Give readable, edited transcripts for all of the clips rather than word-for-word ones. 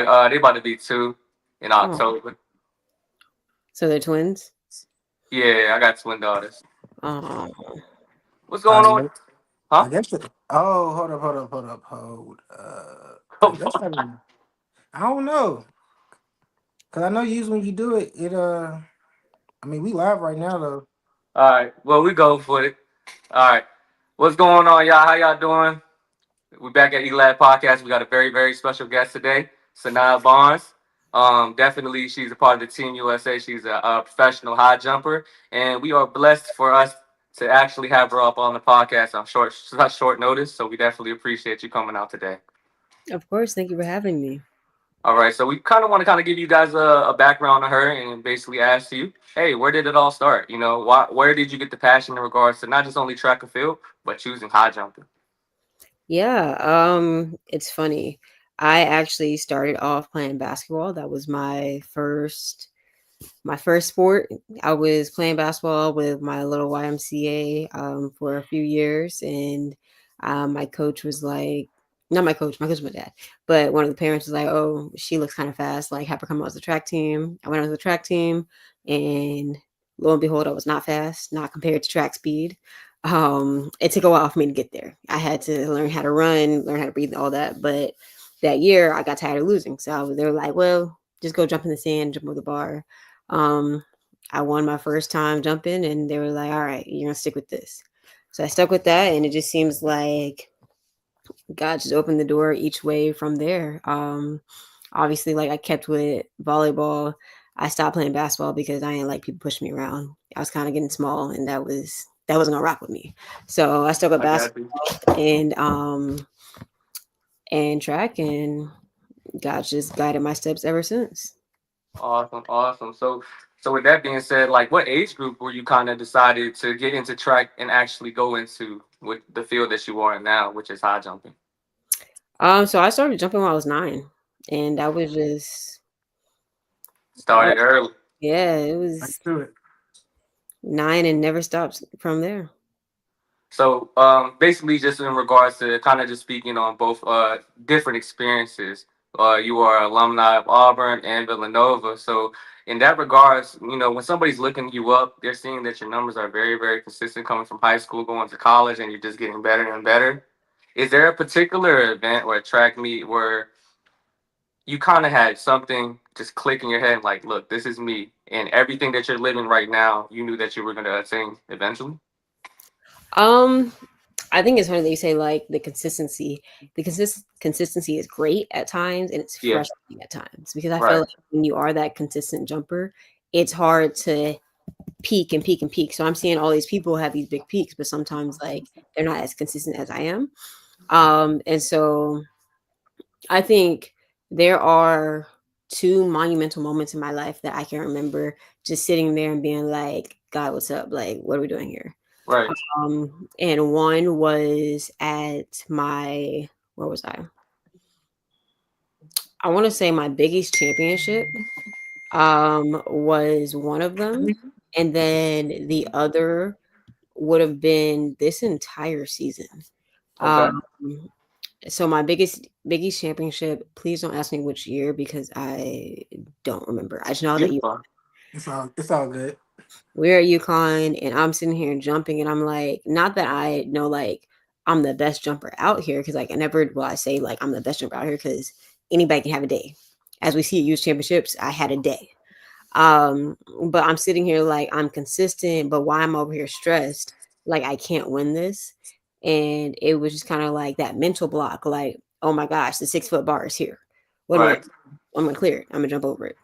They about to be 2 in Oh, October. so they're twins. Yeah, I got twin daughters. Oh, What's going on? Huh? I guess. Oh, hold. I Come guess on. I don't know, cause I know usually when you do it, I mean, we live right now though. All right. Well, we go for it. All right. What's going on, y'all? How y'all doing? We're back at Elad Podcast. We got a very, very special guest today, Sanaa Barnes. Definitely, she's a part of the Team USA. She's a professional high jumper, and we are blessed for us to actually have her up on the podcast on short notice. So we definitely appreciate you coming out today. of course. Thank you for having me. All right, so we kind of want to give you guys a background on her and basically ask you, hey, where did it all start? Where did you get the passion in regards to not just only track and field, but choosing high jumping? Yeah, it's funny. I actually started off playing basketball. That was my first sport. I was playing basketball with my little YMCA for a few years, and my coach was like, not my coach, was my dad, but one of the parents was like, "Oh, she looks kind of fast. Like, have her come out as the track team." I went on the track team, and lo and behold, I was not fast, not compared to track speed. It took a while for me to get there. I had to learn how to run, learn how to breathe, all that. But that year, I got tired of losing, so they were like, "Well, just go jump in the sand, jump over the bar." Um, I won my first time jumping, and they were like, "All right, you're gonna stick with this." So I stuck with that, and it just seems like God just opened the door each way from there. Obviously, like I kept with volleyball. I stopped playing basketball because I didn't like people pushing me around. I was kind of getting small, and that wasn't gonna rock with me. So I stuck with I got you. basketball and track, and God just guided my steps ever since. Awesome, awesome. So with that being said, like, what age group were you kind of decided to get into track and actually go into with the field that you are in now, which is high jumping? So I started jumping when I was 9, and that was just that Started was, early. yeah, it Right was to it. 9 and never stopped from there. So basically, just in regards to kind of just speaking on both different experiences, you are alumni of Auburn and Villanova. So in that regards, when somebody's looking you up, they're seeing that your numbers are very, very consistent coming from high school, going to college, and you're just getting better and better. Is there a particular event or a track meet where you kind of had something just click in your head, like, look, this is me, and everything that you're living right now, you knew that you were going to attain eventually? Um, I think it's funny that you say like the consistency. The consistency is great at times, and it's Yeah, frustrating at times because I feel right. like when you are that consistent jumper, it's hard to peak and peak and peak. So I'm seeing all these people have these big peaks, but sometimes like they're not as consistent as I am. And so I think there are two monumental moments in my life that I can remember just sitting there and being like, God, what's up? Like, what are we doing here? Right. And one was at my, where was I? I want to say my biggest championship was one of them. And then the other would have been this entire season. Okay. Um, so my biggest championship, please don't ask me which year because I don't remember. I just know that You fun. It's all good. we're at UConn and I'm sitting here jumping and I'm like, not that I know like I'm the best jumper out here because like I never will I say like I'm the best jumper out here because anybody can have a day. As we see at youth championships, I had a day. But I'm sitting here like I'm consistent, but why I'm over here stressed, like I can't win this. And it was just kind of like that mental block, like, oh my gosh, the 6 foot bar is here. What am I gonna Right. do? I'm gonna clear it. I'm gonna jump over it.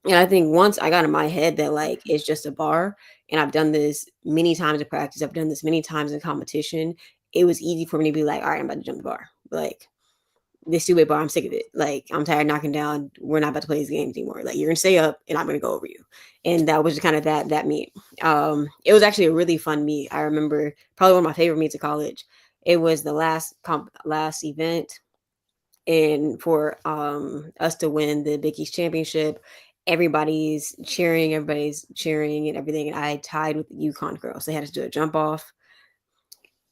And I think once I got in my head that like it's just a bar, and I've done this many times in practice, I've done this many times in competition, it was easy for me to be like, all right, I'm about to jump the bar. Like this 2 way bar, I'm sick of it. Like I'm tired of knocking down. We're not about to play these games anymore. Like you're gonna stay up and I'm gonna go over you. And that was kind of that meet. It was actually a really fun meet. I remember probably one of my favorite meets at college. It was the last event and for us to win the Big East championship, everybody's cheering and everything. And I tied with the UConn girls. They had to do a jump off.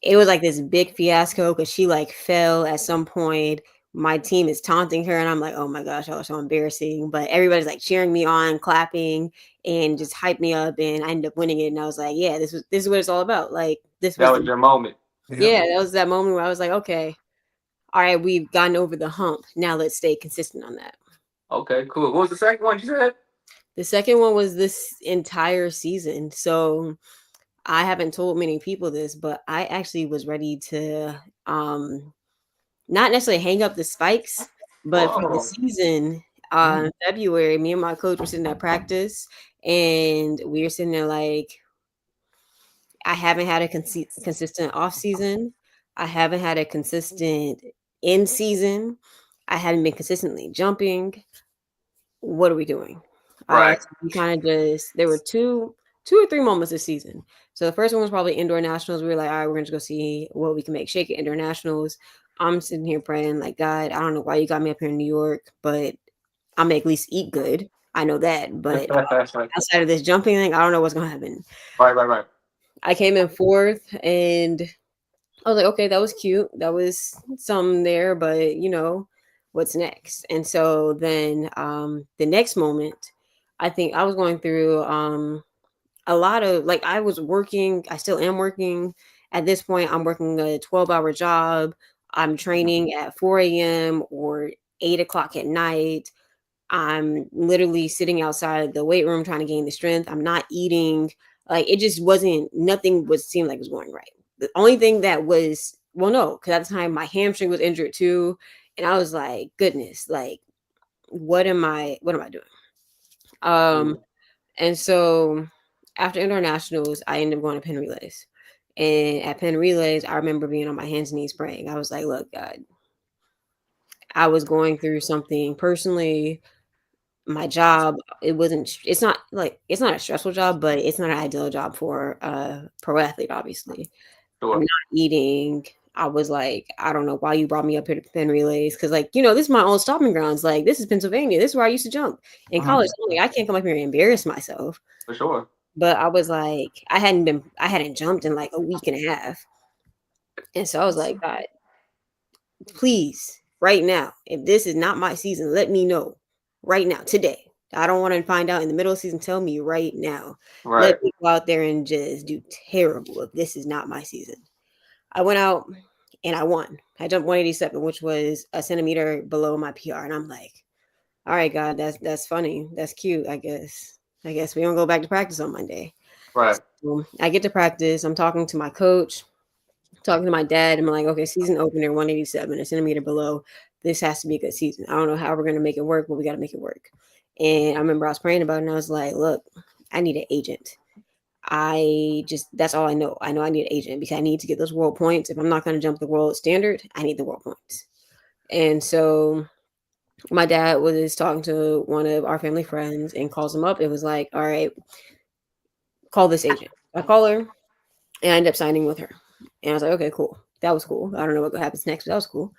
It was like this big fiasco because she like fell at some point. my team is taunting her, and I'm like, oh my gosh, that was so embarrassing. But everybody's like cheering me on, clapping, and just hyped me up, and I ended up winning it. And I was like, yeah, this is what it's all about. Like this That was was the your moment. Yep. yeah, that was that moment where I was like, okay, all right, we've gotten over the hump. Now let's stay consistent on that. Okay, cool. What was the second one you said? The second one was this entire season. So I haven't told many people this, but I actually was ready to not necessarily hang up the spikes, but for the Whoa. season, Mm. February, me and my coach were sitting at practice, and we were sitting there like, I haven't had a consistent off season. I haven't had a consistent in season. I haven't been consistently jumping. What are we doing? Right. So we kind of just there were two or three moments this season. So the first one was probably indoor nationals. We were like, all right, we're gonna just go see what we can make shake at indoor nationals. I'm sitting here praying, like, God, I don't know why you got me up here in New York, but I'm gonna at least eat good. I know that. But Right, outside of this jumping thing, I don't know what's gonna happen. right. I came in fourth, and I was like, okay, that was cute. That was some there, but what's next? And so then the next moment, I think I was going through a lot of like I was working, I still am working. At this point, I'm working a 12-hour job. I'm training at 4 a.m. or 8 o'clock at night. I'm literally sitting outside the weight room trying to gain the strength. I'm not eating. Like it just wasn't nothing was seemed like it was going right. The only thing that was well, no, because at the time my hamstring was injured too. And I was like, goodness, like what am I doing? Um Mm. and so after internationals, I ended up going to Penn Relays. And at Penn Relays, I remember being on my hands and knees praying. I was like, look, God, I was going through something personally. My job, it's not a stressful job, but it's not an ideal job for a pro athlete, obviously. I'm Sure. not eating. I was like, I don't know why you brought me up here to Penn Relays because, like, this is my old stomping grounds. Like, this is Pennsylvania. This is where I used to jump in Mhm. college. I'm like, I can't come up here and embarrass myself. For sure. But I was like, I hadn't jumped in like a week and a half, and so I was like, God, please, right now, if this is not my season, let me know right now, today. I don't want to find out in the middle of the season. Tell me right now. Let Right. me go out there and just do terrible if this is not my season. I went out and I won. I jumped 187, which was a centimeter below my PR. And I'm like, all right, God, that's funny. That's cute, I guess. I guess we don't go back to practice on Monday. Right. So I get to practice. I'm talking to my coach, talking to my dad. I'm like, okay, season opener, 187, a centimeter below. This has to be a good season. I don't know how we're going to make it work, but we got to make it work. And I remember I was praying about it, and I was like, look, I need an agent. That's all I know. I know I need an agent because I need to get those world points. If I'm not going to jump the world standard, I need the world points. And so my dad was talking to one of our family friends and calls him up. It was like, all right, call this agent. I call her and I end up signing with her. And I was like, okay, cool. That was cool. I don't know what happens next, but that was cool.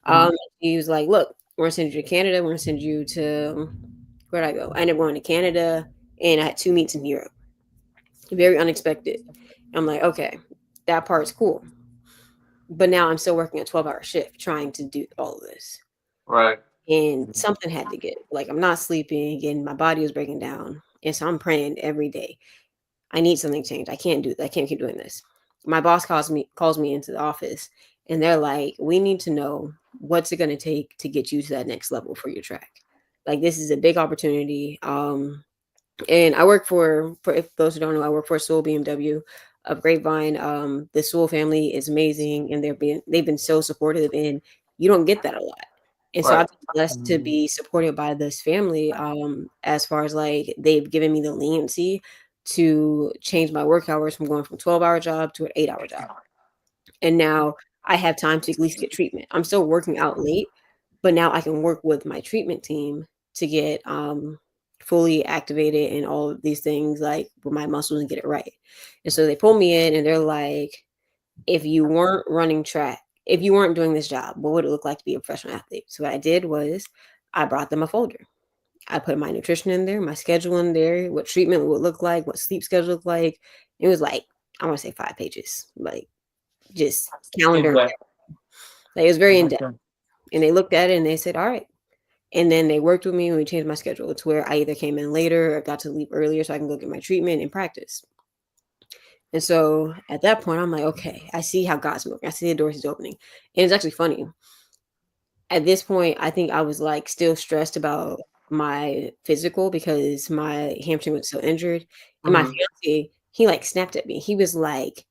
Mhm. He was like, look, we're gonna send you to Canada. We're gonna send you to where'd I go? I ended up going to Canada and I had two meets in Europe. Very unexpected. I'm like, okay, that part's cool. But now I'm still working a 12-hour shift trying to do all of this. Right. And something had to get like I'm not sleeping and my body was breaking down. And so I'm praying every day. I need something changed. I can't do that. I can't keep doing this. My boss calls me into the office and they're like, we need to know what's it gonna take to get you to that next level for your track. Like this is a big opportunity. And I work for if those who don't know, I work for Sewell BMW of Grapevine. The Sewell family is amazing, and they've been so supportive, and you don't get that a lot. And so Right. I've been blessed to be supported by this family. As far as like they've given me the leniency to change my work hours from going from 12-hour job to an 8-hour job, and now I have time to at least get treatment. I'm still working out late, but now I can work with my treatment team to get fully activated and all of these things like with my muscles and get it right. And so they pull me in and they're like, if you weren't running track, if you weren't doing this job, what would it look like to be a professional athlete? So what I did was I brought them a folder. I put my nutrition in there, my schedule in there, what treatment would look like, what sleep schedule looked like. It was like, I want to say 5 pages, like just In calendar. depth. Like it was very in depth. Okay. And they looked at it and they said, all right. And then they worked with me and we changed my schedule to where I either came in later or got to leave earlier so I can go get my treatment and practice. And so at that point, I'm like, okay, I see how God's moving. I see the doors he's opening. And it's actually funny. At this point, I think I was like still stressed about my physical because my hamstring was so injured. And my Mm-hmm. fiance, he like snapped at me. He was like,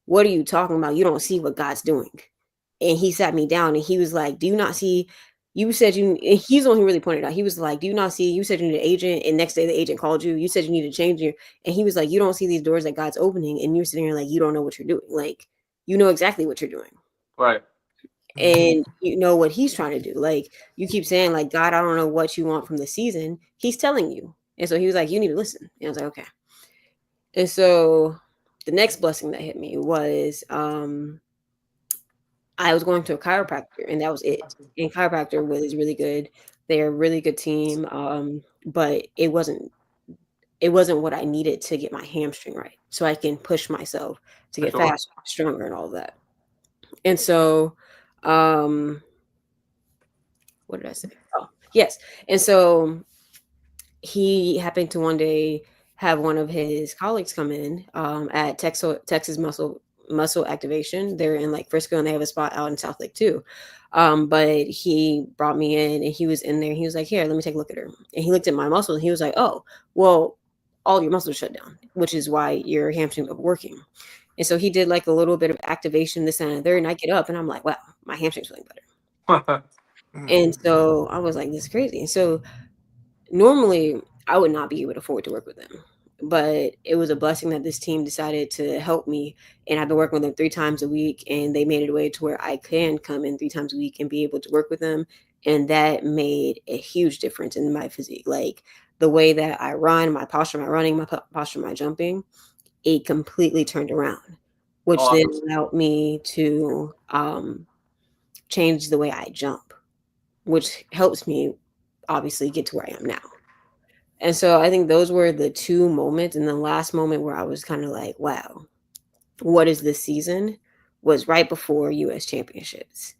what are you talking about? You don't see what God's doing. And he sat me down and he was like, do you not see? You said you, and he's the one who really pointed out. He was like, do you not see? You said you need an agent, and next day the agent called you. You said you need to change your, and he was like, you don't see these doors that God's opening, and you're sitting here like you don't know what you're doing. Like you know exactly what you're doing, Right. Mhm. and you know what he's trying to do. Like you keep saying, like God, I don't know what you want from the season. He's telling you, and so he was like, you need to listen. And I was like, okay. And so the next blessing that hit me was I was going to a chiropractor, and that was it. And chiropractor was really good. They're a really good team, but it wasn't what I needed to get my hamstring right, so I can push myself to For get sure. faster, stronger, and all of that. And so, um, what did I say? Oh, yes. And so he happened to one day have one of his colleagues come in at Texas Muscle Activation. They're in like Frisco, and they have a spot out in South Lake too. But he brought me in, and he was in there. He was like, "Here, let me take a look at her." And he looked at my muscles, and he was like, "Oh, well, all your muscles shut down, which is why your hamstrings are working." And so he did like a little bit of activation, this and there, and I get up, and I'm like, "Wow, my hamstrings feeling better." And Mhm. so I was like, "This is crazy." And so normally I would not be able to afford to work with them. But it was a blessing that this team decided to help me. And I've been working with them 3 times a week, and they made it a way to where I can come in 3 times a week and be able to work with them. And that made a huge difference in my physique. Like the way that I run, my posture, my running, my posture, my jumping, it completely turned around, which then Awesome. allowed me to change the way I jump, which helps me obviously get to where I am now. And so I think those were the 2 moments, and the last moment where I was kinda like, "Wow, what is this season?" was right before US Championships.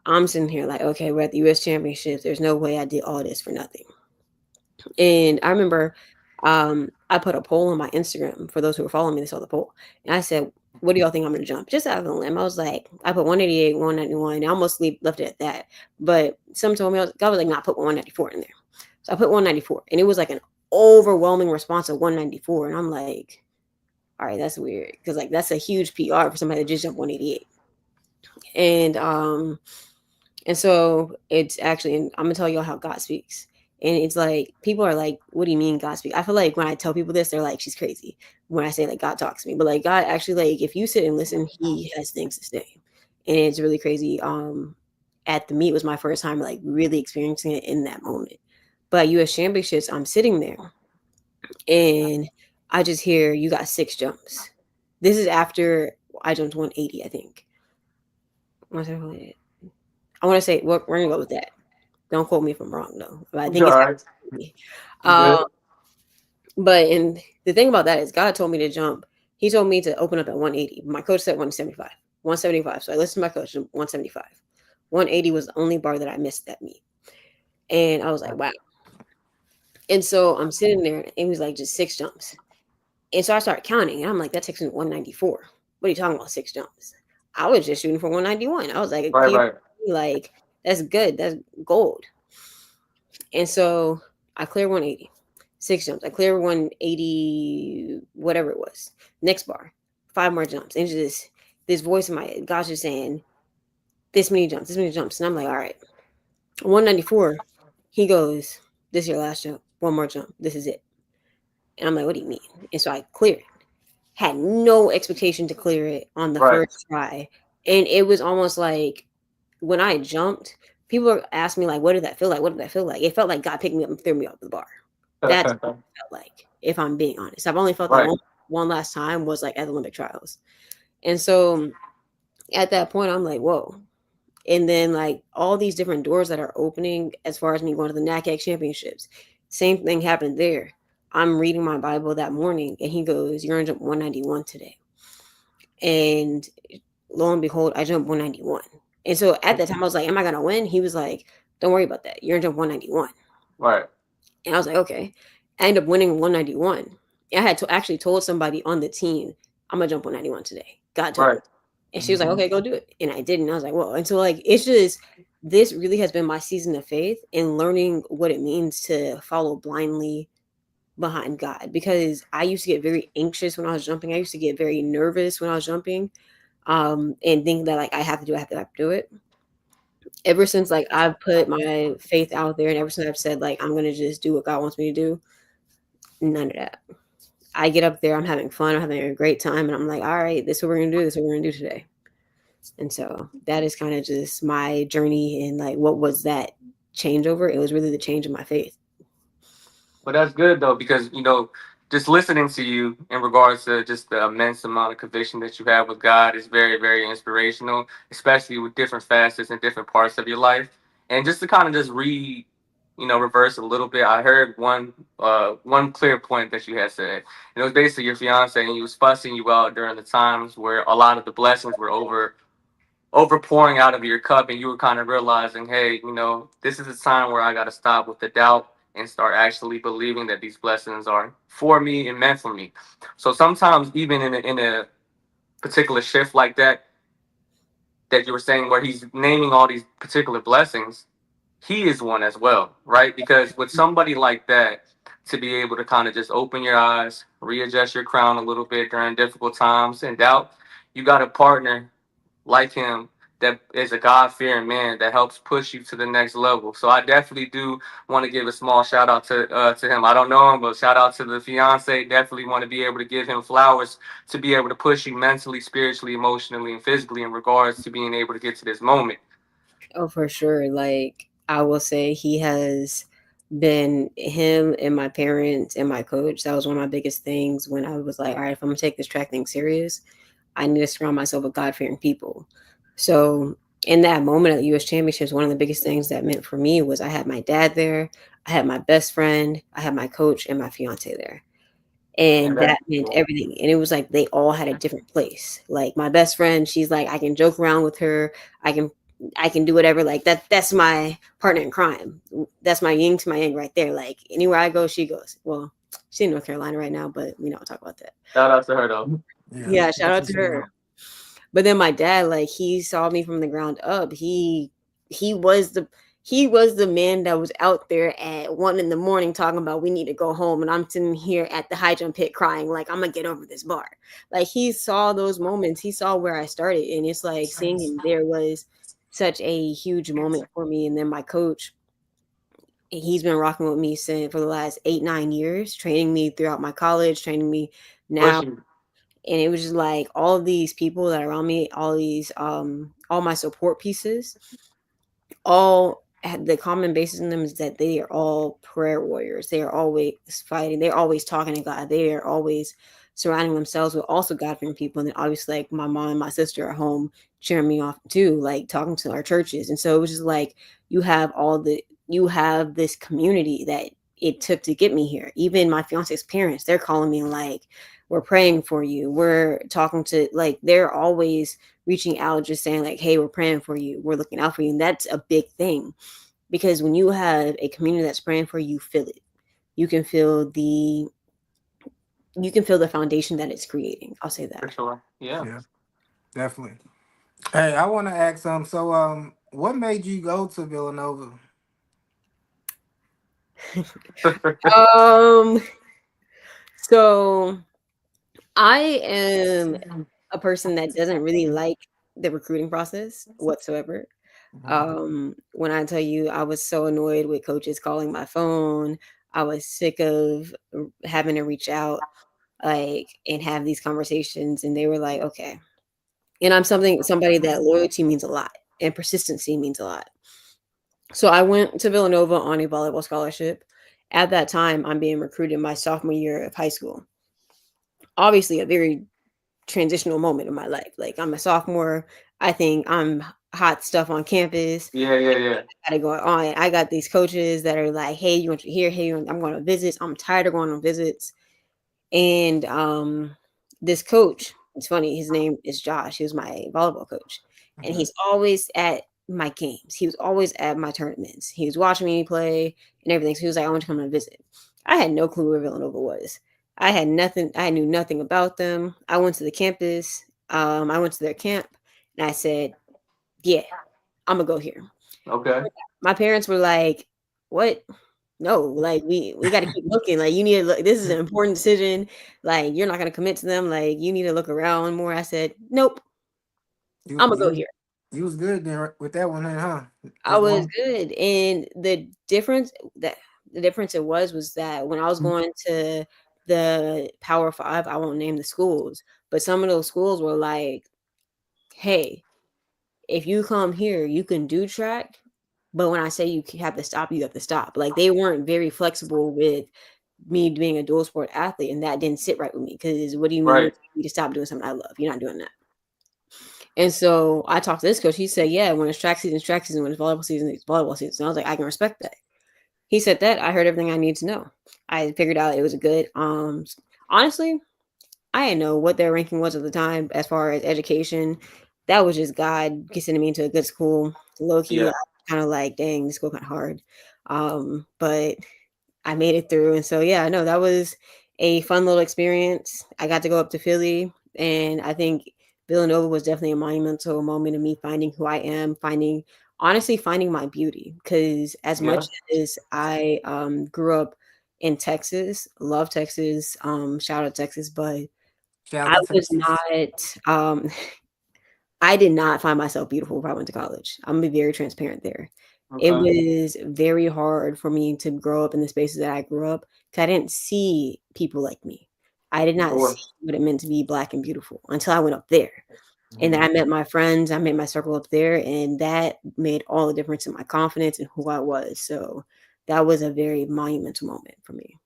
I'm sitting here like, "Okay, we're at the US Championships, there's no way I did all this for nothing." And I remember, I put a poll on my Instagram. For those who were following me, they saw the poll, and I said, "What do y'all think I'm gonna jump?" Just out of a limb. I was like, I put 188, 191. I almost left it at that, but some told me, God was like, "Nah, put 194 in there." So I put 194, and it was like an overwhelming response of 194, and I'm like, "All right, that's weird," because like that's a huge PR for somebody that just jumped 188, and and so it's actually, and I'm gonna tell y'all how God speaks. And it's like people are like, "What do you mean God speaks?" I feel like when I tell people this, they're like, "She's crazy." When I say like God talks to me, but like God actually, like if you sit and listen, He has things to say, and it's really crazy. At the meet was my first time like really experiencing it in that moment. But U.S. Championships, I'm sitting there and I just hear you got 6 jumps. This is after I jumped 180, I think. I want to say we're gonna go with that. Don't quote me if I'm wrong though, but I You think all it's right? actually. You good? Um, but and the thing about that is God told me to jump. He told me to open up at 180. My coach said 175. 175. So I listened to my coach, 175. 180 was the only bar that I missed that meet. And I was like, wow. And so I'm sitting there and it was like just 6 jumps. And so I started counting and I'm like, that takes me to 194. What are you talking about? 6 jumps. I was just shooting for 191. I was like, Right, right. like, that's good. That's gold. And so I cleared 180, 6 jumps. I cleared 180, whatever it was. Next bar, 5 more jumps. And it's just this voice in my head, God's just saying, this many jumps, this many jumps. And I'm like, all right, 194. He goes, this is your last jump. One more jump. This is it. And I'm like, what do you mean? And so I cleared it. Had no expectation to clear it on the Right. first try. And it was almost like when I jumped, people asked me like, "What did that feel like? What did that feel like?" It felt like God picked me up and threw me off the bar. That's what it felt like, if I'm being honest. I've only felt that Right. one last time was like at the Olympic trials, and so at that point, I'm like, "Whoa!" And then like all these different doors that are opening as far as me going to the NACAC championships, same thing happened there. I'm reading my Bible that morning, and he goes, "You're gonna jump 191 today," and lo and behold, I jumped 191. And so at that time, I was like, "Am I gonna win?" He was like, "Don't worry about that. You're gonna jump 191." Right. And I was like, "Okay." I ended up winning 191. And I had to actually told somebody on the team, "I'm gonna jump 191 today." God told Right. me, and she was like, Mhm. "Okay, go do it." And I did, and I was like, "Whoa!" And so like it's just this really has been my season of faith and learning what it means to follow blindly behind God, because I used to get very anxious when I was jumping. I used to get very nervous when I was jumping, and think that like I have to do, it, I have to do it. Ever since like I've put my faith out there, and ever since I've said like I'm gonna just do what God wants me to do, none of that. I get up there, I'm having fun, I'm having a great time, and I'm like, all right, this is what we're gonna do. This is what we're gonna do today. And so that is kind of just my journey, and like what was that changeover? It was really the change in my faith. But that's good though, because just listening to you in regards to just the immense amount of conviction that you have with God is very, very inspirational, especially with different facets and different parts of your life. And just to kind of just reverse a little bit, I heard one clear point that you had said. And it was basically your fiance, and he was fussing you out during the times where a lot of the blessings were overpouring out of your cup, and you were kind of realizing, hey, this is a time where I got to stop with the doubt and start actually believing that these blessings are for me and meant for me. So sometimes even in a particular shift like that you were saying, where he's naming all these particular blessings, he is one as well, right? Because with somebody like that, to be able to kind of just open your eyes, readjust your crown a little bit during difficult times and doubt, you got a partner like him that is a God fearing man that helps push you to the next level. So I definitely do want to give a small shout out to him. I don't know him, but shout out to the fiance. Definitely want to be able to give him flowers to be able to push you mentally, spiritually, emotionally, and physically in regards to being able to get to this moment. Oh, for sure. Like I will say he has been him and my parents and my coach. That was one of my biggest things when I was like, all right, if I'm gonna take this track thing serious, I need to surround myself with God fearing people. So in that moment at the US Championships, one of the biggest things that meant for me was I had my dad there, I had my best friend, I had my coach and my fiance there. And And that's that meant cool. everything. And it was like they all had a different place. Like my best friend, she's like, I can joke around with her. I can I can do whatever. Like that's my partner in crime. That's my yin to my yang right there. Like anywhere I go, she goes. Well, she's in North Carolina right now, but we don't talk about that. Shout out to her though. Yeah, Yeah, shout that's out to what's up. her. But then my dad, like he saw me from the ground up. He was the he was the man that was out there at 1 in the morning talking about we need to go home, and I'm sitting here at the high jump pit crying like I'm gonna get over this bar. Like he saw those moments. He saw where I started, and it's like seeing him there was such a huge moment for me. And then my coach, he's been rocking with me since for the last 8 9 years, training me throughout my college, training me now, Pushing. and it was just like all of these people that are around me, all these all my support pieces, all had the common basis in them is that they are all prayer warriors. They are always fighting. They're always talking to God. They are always surrounding themselves with also God-fearing people. And then obviously like my mom and my sister are home cheering me off too, like talking to our churches. And so it was just like you have this community that it took to get me here. Even my fiance's parents, they're calling me like, we're praying for you. We're talking to like they're always reaching out, just saying like, hey, we're praying for you, we're looking out for you. And that's a big thing, because when you have a community that's praying for you, feel it. You can feel the you can feel the foundation that it's creating. I'll say For that. sure. Yeah. Yeah, definitely. Hey, I want to ask so what made you go to Villanova? um so I am a person that doesn't really like the recruiting process whatsoever. Mhm. When I tell you I was so annoyed with coaches calling my phone, I was sick of having to reach out like and have these conversations, and they were like, okay. And I'm somebody that loyalty means a lot and persistency means a lot. So I went to Villanova on a volleyball scholarship. At that time, I'm being recruited my sophomore year of high school. Obviously, a very transitional moment in my life. Like I'm a sophomore. I think I'm hot stuff on campus. Yeah, yeah, yeah. Got it going on. I got these coaches that are like, "Hey, you want you here? Hey, I'm going on visits. I'm tired of going on visits." And this coach, it's funny. His name is Josh. He was my volleyball coach, and Mhm. he's always at my games. He was always at my tournaments. He was watching me play and everything. So he was like, I want to come and visit. I had no clue where Villanova was. I had nothing. I knew nothing about them. I went to the campus. I went to their camp, and I said, "Yeah, I'm gonna go here." Okay. My parents were like, "What? No, like we got to keep looking. Like you need to look. This is an important decision. Like you're not gonna commit to them. Like you need to look around more." I said, "Nope, You I'm gonna go you here." you was good then with that one, then, huh? I Just was one. good, and the difference it was that when I was going to the Power 5, I won't name the schools, but some of those schools were like, "Hey, if you come here, you can do track, but when I say have to stop, you have to stop." Like they weren't very flexible with me being a dual sport athlete, and that didn't sit right with me because what do you mean you Right. tell me to stop doing something I love? You're not doing that. And so I talked to this coach. He said, "Yeah, when it's track season, it's track season. When it's volleyball season, it's volleyball season." And I was like, "I can respect that." He said that. I heard everything I need to know. I figured out it was a good. Honestly, I didn't know what their ranking was at the time as far as education. That was just God sending me into a good school. Low key, Yeah. I kind of like, dang, this school kind of hard. But I made it through, and so yeah, no, that was a fun little experience. I got to go up to Philly, and I think Villanova was definitely a monumental moment of me finding who I am, finding my beauty. Because as Yeah. much as I grew up in Texas, love Texas, shout out Texas, but Shout I out to was Texas. not. I did not find myself beautiful when I went to college. I'm gonna be very transparent there. It Okay. was very hard for me to grow up in the spaces that I grew up because I didn't see people like me. I did not see Sure. what it meant to be black and beautiful until I went up there. And then Mhm. I met my friends, I made my circle up there, and that made all the difference in my confidence and who I was. So that was a very monumental moment for me.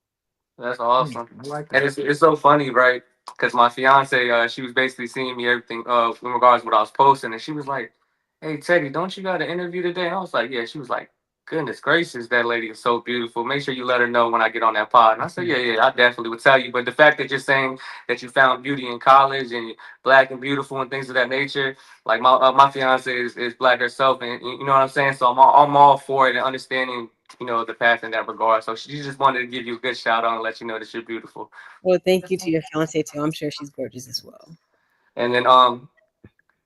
That's awesome. I like And that. it's so funny, right? Because my fiance, she was basically seeing me everything in regards to what I was posting, and she was like, "Hey Teddy, don't you got an interview today?" And I was like, "Yeah." She was like, "Goodness gracious, that lady is so beautiful. Make sure you let her know when I get on that pod." And I said, "Yeah, yeah, I definitely would tell you." But the fact that you're saying that you found beauty in college and you're black and beautiful and things of that nature, like my fiance is black herself, and you know what I'm saying. So I'm all for it and understanding the path in that regard. So she just wanted to give you a good shout out and let you know that you're beautiful. Well, thank you to your fiance too. I'm sure she's gorgeous as well. And then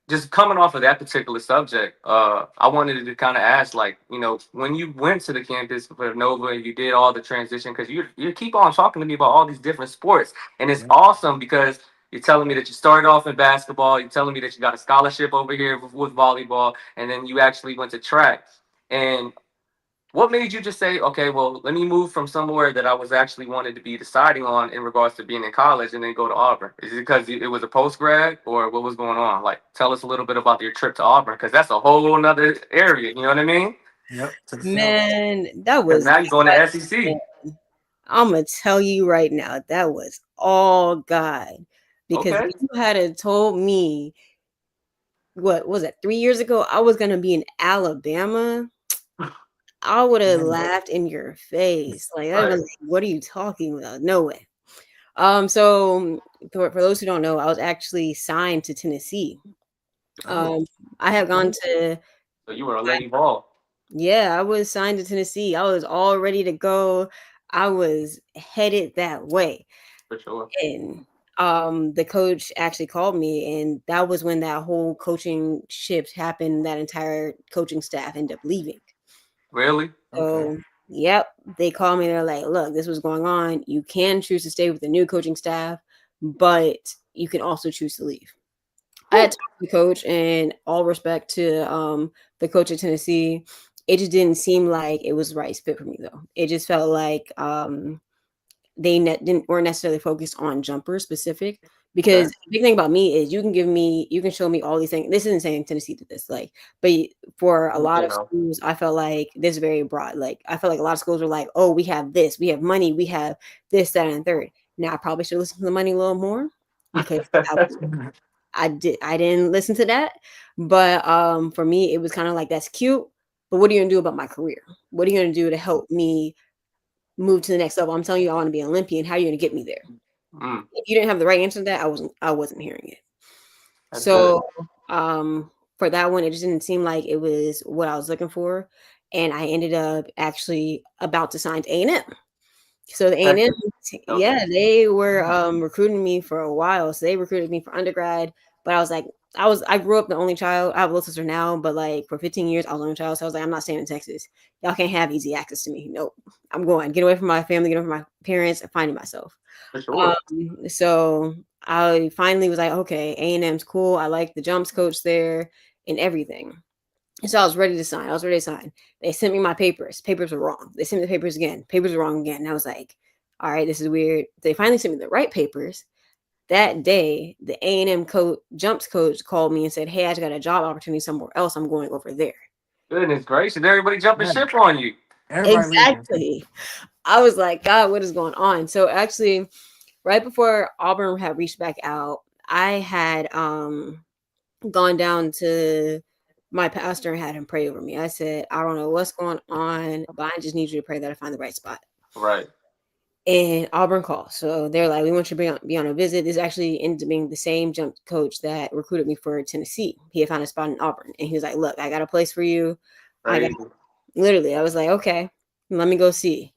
just coming off of that particular subject, I wanted to kind of ask, like, when you went to the campus for Nova and you did all the transition, because you keep on talking to me about all these different sports, and it's Yeah. awesome because you're telling me that you started off in basketball, you're telling me that you got a scholarship over here with volleyball, and then you actually went to track. And what made you just say, okay, well, let me move from somewhere that I was actually wanted to be deciding on in regards to being in college and then go to Auburn? Is it because it was a post grad or what was going on? Like, tell us a little bit about your trip to Auburn because that's a whole nother area. You know what I mean? Yep. To the south. Man, that Because was now you're going to SEC. I'm gonna tell you right now, that was all God. Because Okay. if you had have told me, what was it, 3 years ago, I was gonna be in Alabama, I would have Man. laughed in your face. Like, I'd been Right. like, "What are you talking about? No way." So for those who don't know, I was actually signed to Tennessee. Oh. Um, I have gone Okay. to So you were a Lady Ball Yeah, I was signed to Tennessee. I was all ready to go. I was headed that way. for sure. And the coach actually called me, and that was when that whole coaching shift happened. That entire coaching staff ended up leaving. Really? Okay. So yep, they called me. They're like, look, this was going on. You can choose to stay with the new coaching staff, but you can also choose to leave. I had Whew. talked to the coach, and all respect to the coach at Tennessee, it just didn't seem like it was the right fit for me though. It just felt like they didn't weren't necessarily focused on jumper specific. Because Okay. the big thing about me is you can show me all these things. This isn't saying Tennessee did this, like, but for a lot You of know. schools, I felt like this is very broad. Like, I felt like a lot of schools were like, "Oh, we have this, we have money, we have this, that, and third." Now, I probably should listen to the money a little more because I didn't listen to that. But for me, it was kind of like, that's cute, but what are you gonna do about my career? What are you gonna do to help me move to the next level? I'm telling you, I want to be an Olympian. How are you gonna get me there? Mm, If you didn't have the right answer to that, I wasn't hearing it. that's good. So, um, for that one, it just didn't seem like it was what I was looking for, and I ended up actually about to sign to A&M. So the A&M, Texas. Okay. yeah, they were recruiting me for a while. So they recruited me for undergrad, but I was like, I grew up the only child. I have a little sister now, but like for 15 years I was the only child. So I was like, I'm not staying in Texas. Y'all can't have easy access to me. Nope. I'm going. Get away from my family, get away from my parents, and finding myself. For sure. So I finally was like, okay, A&M's cool. I like the jumps coach there and everything. So I was ready to sign. I was ready to sign. They sent me my papers. Papers were wrong. They sent me the papers again. Papers were wrong again. And I was like, all right, this is weird. They finally sent me the right papers. That day, the A&M coach, jumps coach called me and said, hey, I just got a job opportunity somewhere else. I'm going over there. Goodness gracious, everybody jumping Man, ship on you. everybody leaving. Exactly. I was like, God, what is going on? So actually, right before Auburn had reached back out, I had gone down to my pastor and had him pray over me. I said, I don't know what's going on, but I just need you to pray that I find the right spot. Right. And Auburn called. So they're like, we want you to be on a visit. This actually ended up being the same jump coach that recruited me for Tennessee. He had found a spot in Auburn. And he was like, look, I got a place for you. I got Crazy. literally, I was like, okay, let me go see.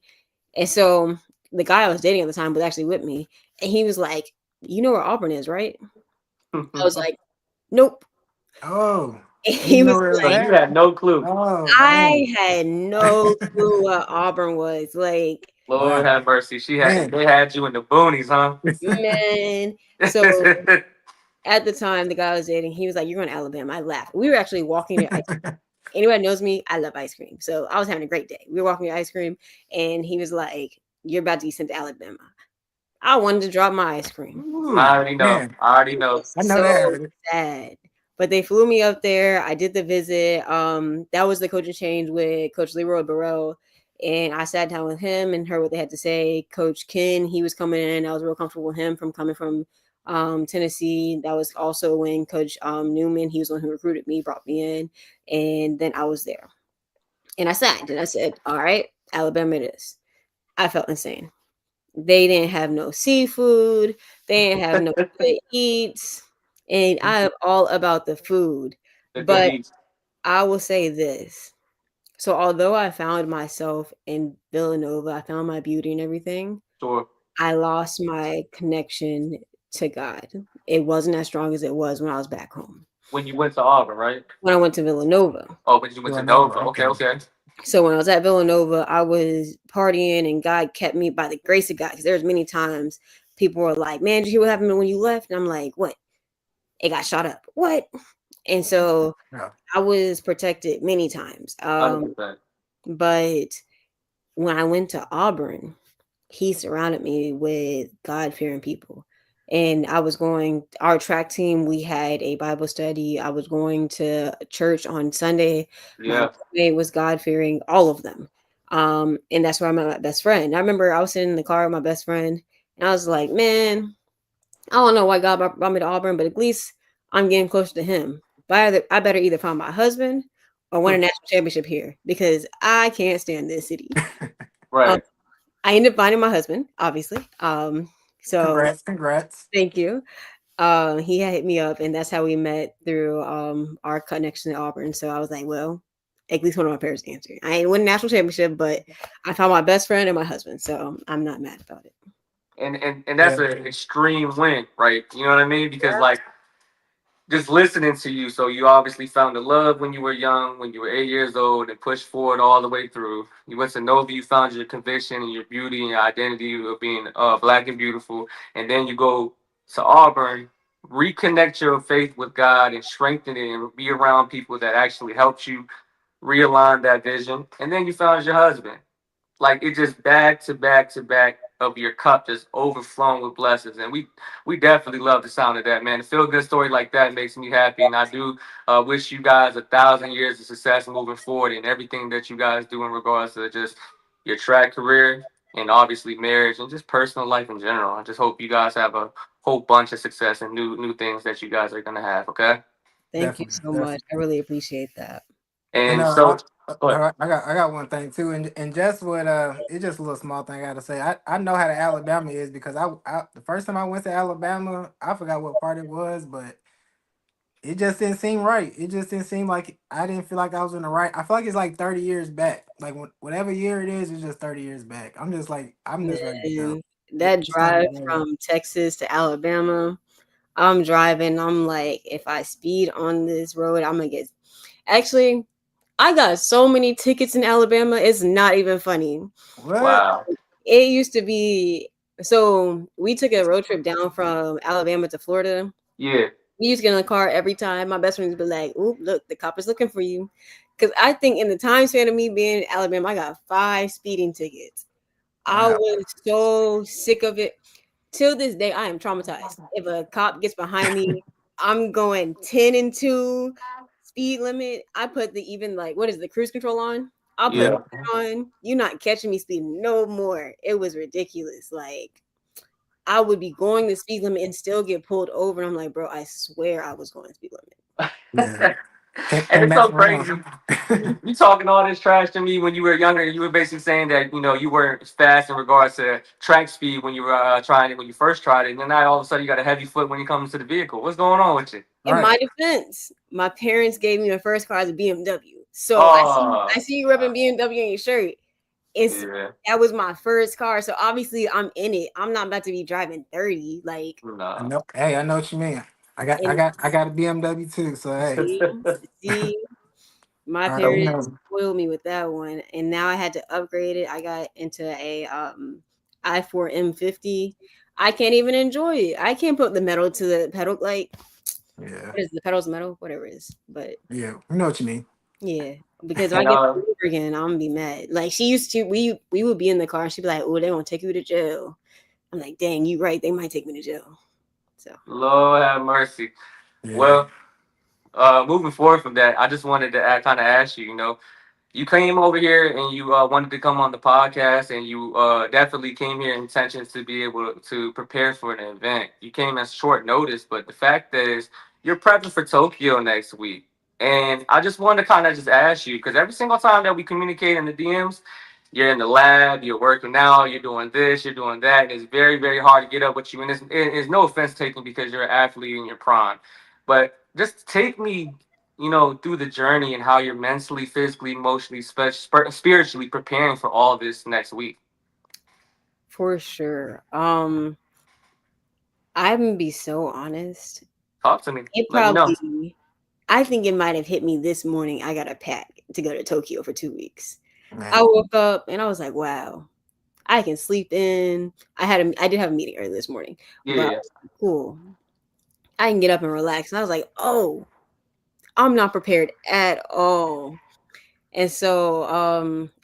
And so the guy I was dating at the time was actually with me. And he was like, you know where Auburn is, right? I was like, nope. Oh, And you he know was where it's So like, you at? had no clue. Oh I man. had no clue what Auburn was. Like, Lord Wow. have mercy. Man. They had you in the boonies, huh? man. So at the time, the guy I was dating, he was like, you're going to Alabama. I laughed. We were actually walking to ice cream. Anyone that knows me, I love ice cream. So I was having a great day. We were walking to ice cream, and he was like, you're about to be sent to Alabama. I wanted to drop my ice cream. I Ooh, already know. man. I already It know. was I know that so hurt. sad. But they flew me up there. I did the visit. That was the coaching change with Coach Leroy Burrell. And I sat down with him and heard what they had to say. Coach Ken, he was coming in. I was real comfortable with him from coming from Tennessee. That was also when Coach Newman, he was the one who recruited me, brought me in. And then I was there. And I signed and I said, all right, Alabama it is. I felt insane. They didn't have no seafood. They didn't have no good eats. And I'm all about the food. The good But eats. I will say this. So although I found myself in Villanova, I found my beauty and everything, Sure. I lost my connection to God. It wasn't as strong as it was when I was back home. When you went to Auburn, right? When I went to Villanova. Oh, when you went to Villanova. Nova. Okay, Okay. okay. So when I was at Villanova, I was partying and God kept me by the grace of God. Because there's many times people were like, man, did you hear what happened when you left? And I'm like, what? It got shot up. What? And so Yeah. I was protected many times. 100%. But when I went to Auburn, he surrounded me with God fearing people. And I was going, our track team, we had a Bible study. I was going to church on Sunday. My Yeah. roommate was God fearing, all of them. And that's where I met my best friend. I remember I was sitting in the car with my best friend, and I was like, man, I don't know why God brought me to Auburn, but at least I'm getting closer to Him. But I better either find my husband or win a national championship here because I can't stand this city. Um, Right. I ended up finding my husband, obviously. So Congrats. Congrats. thank you. He had hit me up, and that's how we met through our connection to Auburn. So I was like, well, at least one of my parents answered. I ain't win a national championship, but I found my best friend and my husband, so I'm not mad about it. And that's Yeah. an extreme win, right? You know what I mean? Because like just listening to you, so you obviously found the love when you were young, when you were 8 years old, and pushed forward all the way through. You went to Nova, you found your conviction and your beauty and your identity of being black and beautiful, and then you go to Auburn, reconnect your faith with God and strengthen it, and be around people that actually helped you realign that vision, and then you found your husband. Like it just back to back to back of your cup just overflowing with blessings, and we definitely love the sound of that, man. A feel good story like that makes me happy, and I do wish you guys 1,000 years of success moving forward in everything that you guys do in regards to just your track career and obviously marriage and just personal life in general. I just hope you guys have a whole bunch of success and new things that you guys are gonna have. Okay, Thank you Definitely. so much. I Definitely. really appreciate that. And and so go ahead. I got one thing too, and just what it's just a little small thing I gotta say. I know how the Alabama is because I the first time I went to Alabama, I forgot what part it was, but it just didn't seem right. It just didn't seem like I didn't feel like I was in the right. I feel like it's like 30 years back. Like whatever year it is, it's just 30 years back. I'm just like I'm just ready to go. And that It's time to drive go. from Texas to Alabama, I'm driving. I'm like, if I speed on this road, I'm gonna get. Actually, I got so many tickets in Alabama. It's not even funny. What? Wow. It used to be. So we took a road trip down from Alabama to Florida. Yeah. We used to get in the car every time. My best friend would be like, "Oop, look, the cop is looking for you." Because I think in the time span of me being in Alabama, I got 5 speeding tickets. I Wow. was so sick of it. Till this day, I am traumatized. If a cop gets behind me, I'm going 10 and 2 speed limit. I put the even like what is the cruise control on? I'll put Yeah. that on. You're not catching me speeding no more. It was ridiculous. Like I would be going the speed limit and still get pulled over. And I'm like, bro, I swear I was going speed limit. Yeah. And Can't it's mess so around. crazy. You talking all this trash to me when you were younger. You were basically saying that you weren't fast in regards to track speed when you were trying it when you first tried it, and then now all of a sudden you got a heavy foot when it comes to the vehicle. What's going on with you? In Right. my defense, my parents gave me my first car as a BMW. So I Oh, see you repping BMW in your shirt. It's yeah, that was my first car. So obviously I'm in it. I'm not about to be driving 30. Like I no. know. Hey, I know what you mean. and I got a BMW too. So hey, see, see, my I already parents know. spoiled me with that one. And now I had to upgrade it. I got into a I4 M50. I can't even enjoy it. I can't put the metal to the pedal like Yeah. what is the pedals metal? Whatever it is. But Yeah. You know what you mean. yeah, because if I And get pulled over again, I'm gonna be mad. Like she used to, we would be in the car and she'd be like, "Oh, they gonna take you to jail." I'm like, "Dang, you right? They might take me to jail." So Lord have mercy. Yeah. Well, moving forward from that, I just wanted to kind of ask you. You came over here and you wanted to come on the podcast, and you definitely came here intentions to be able to prepare for an event. You came at short notice, but the fact is, you're prepping for Tokyo next week. And I just wanted to kind of just ask you, because every single time that we communicate in the DMs, you're in the lab, you're working out, you're doing this, you're doing that. And it's very, very hard to get up with you. And it's no offense taken because you're an athlete in your prime. But just take me through the journey and how you're mentally, physically, emotionally, spiritually preparing for all this next week. for sure, I'm gonna be so honest. Talk to me. It Let me know. probably, I think it might have hit me this morning. I got a pack to go to Tokyo for 2 weeks. I Man. woke up and I was like, "Wow, I can sleep in." I did have a meeting early this morning, but I Yeah, was like, cool. I can get up and relax. And I was like, "Oh, I'm not prepared at all." And so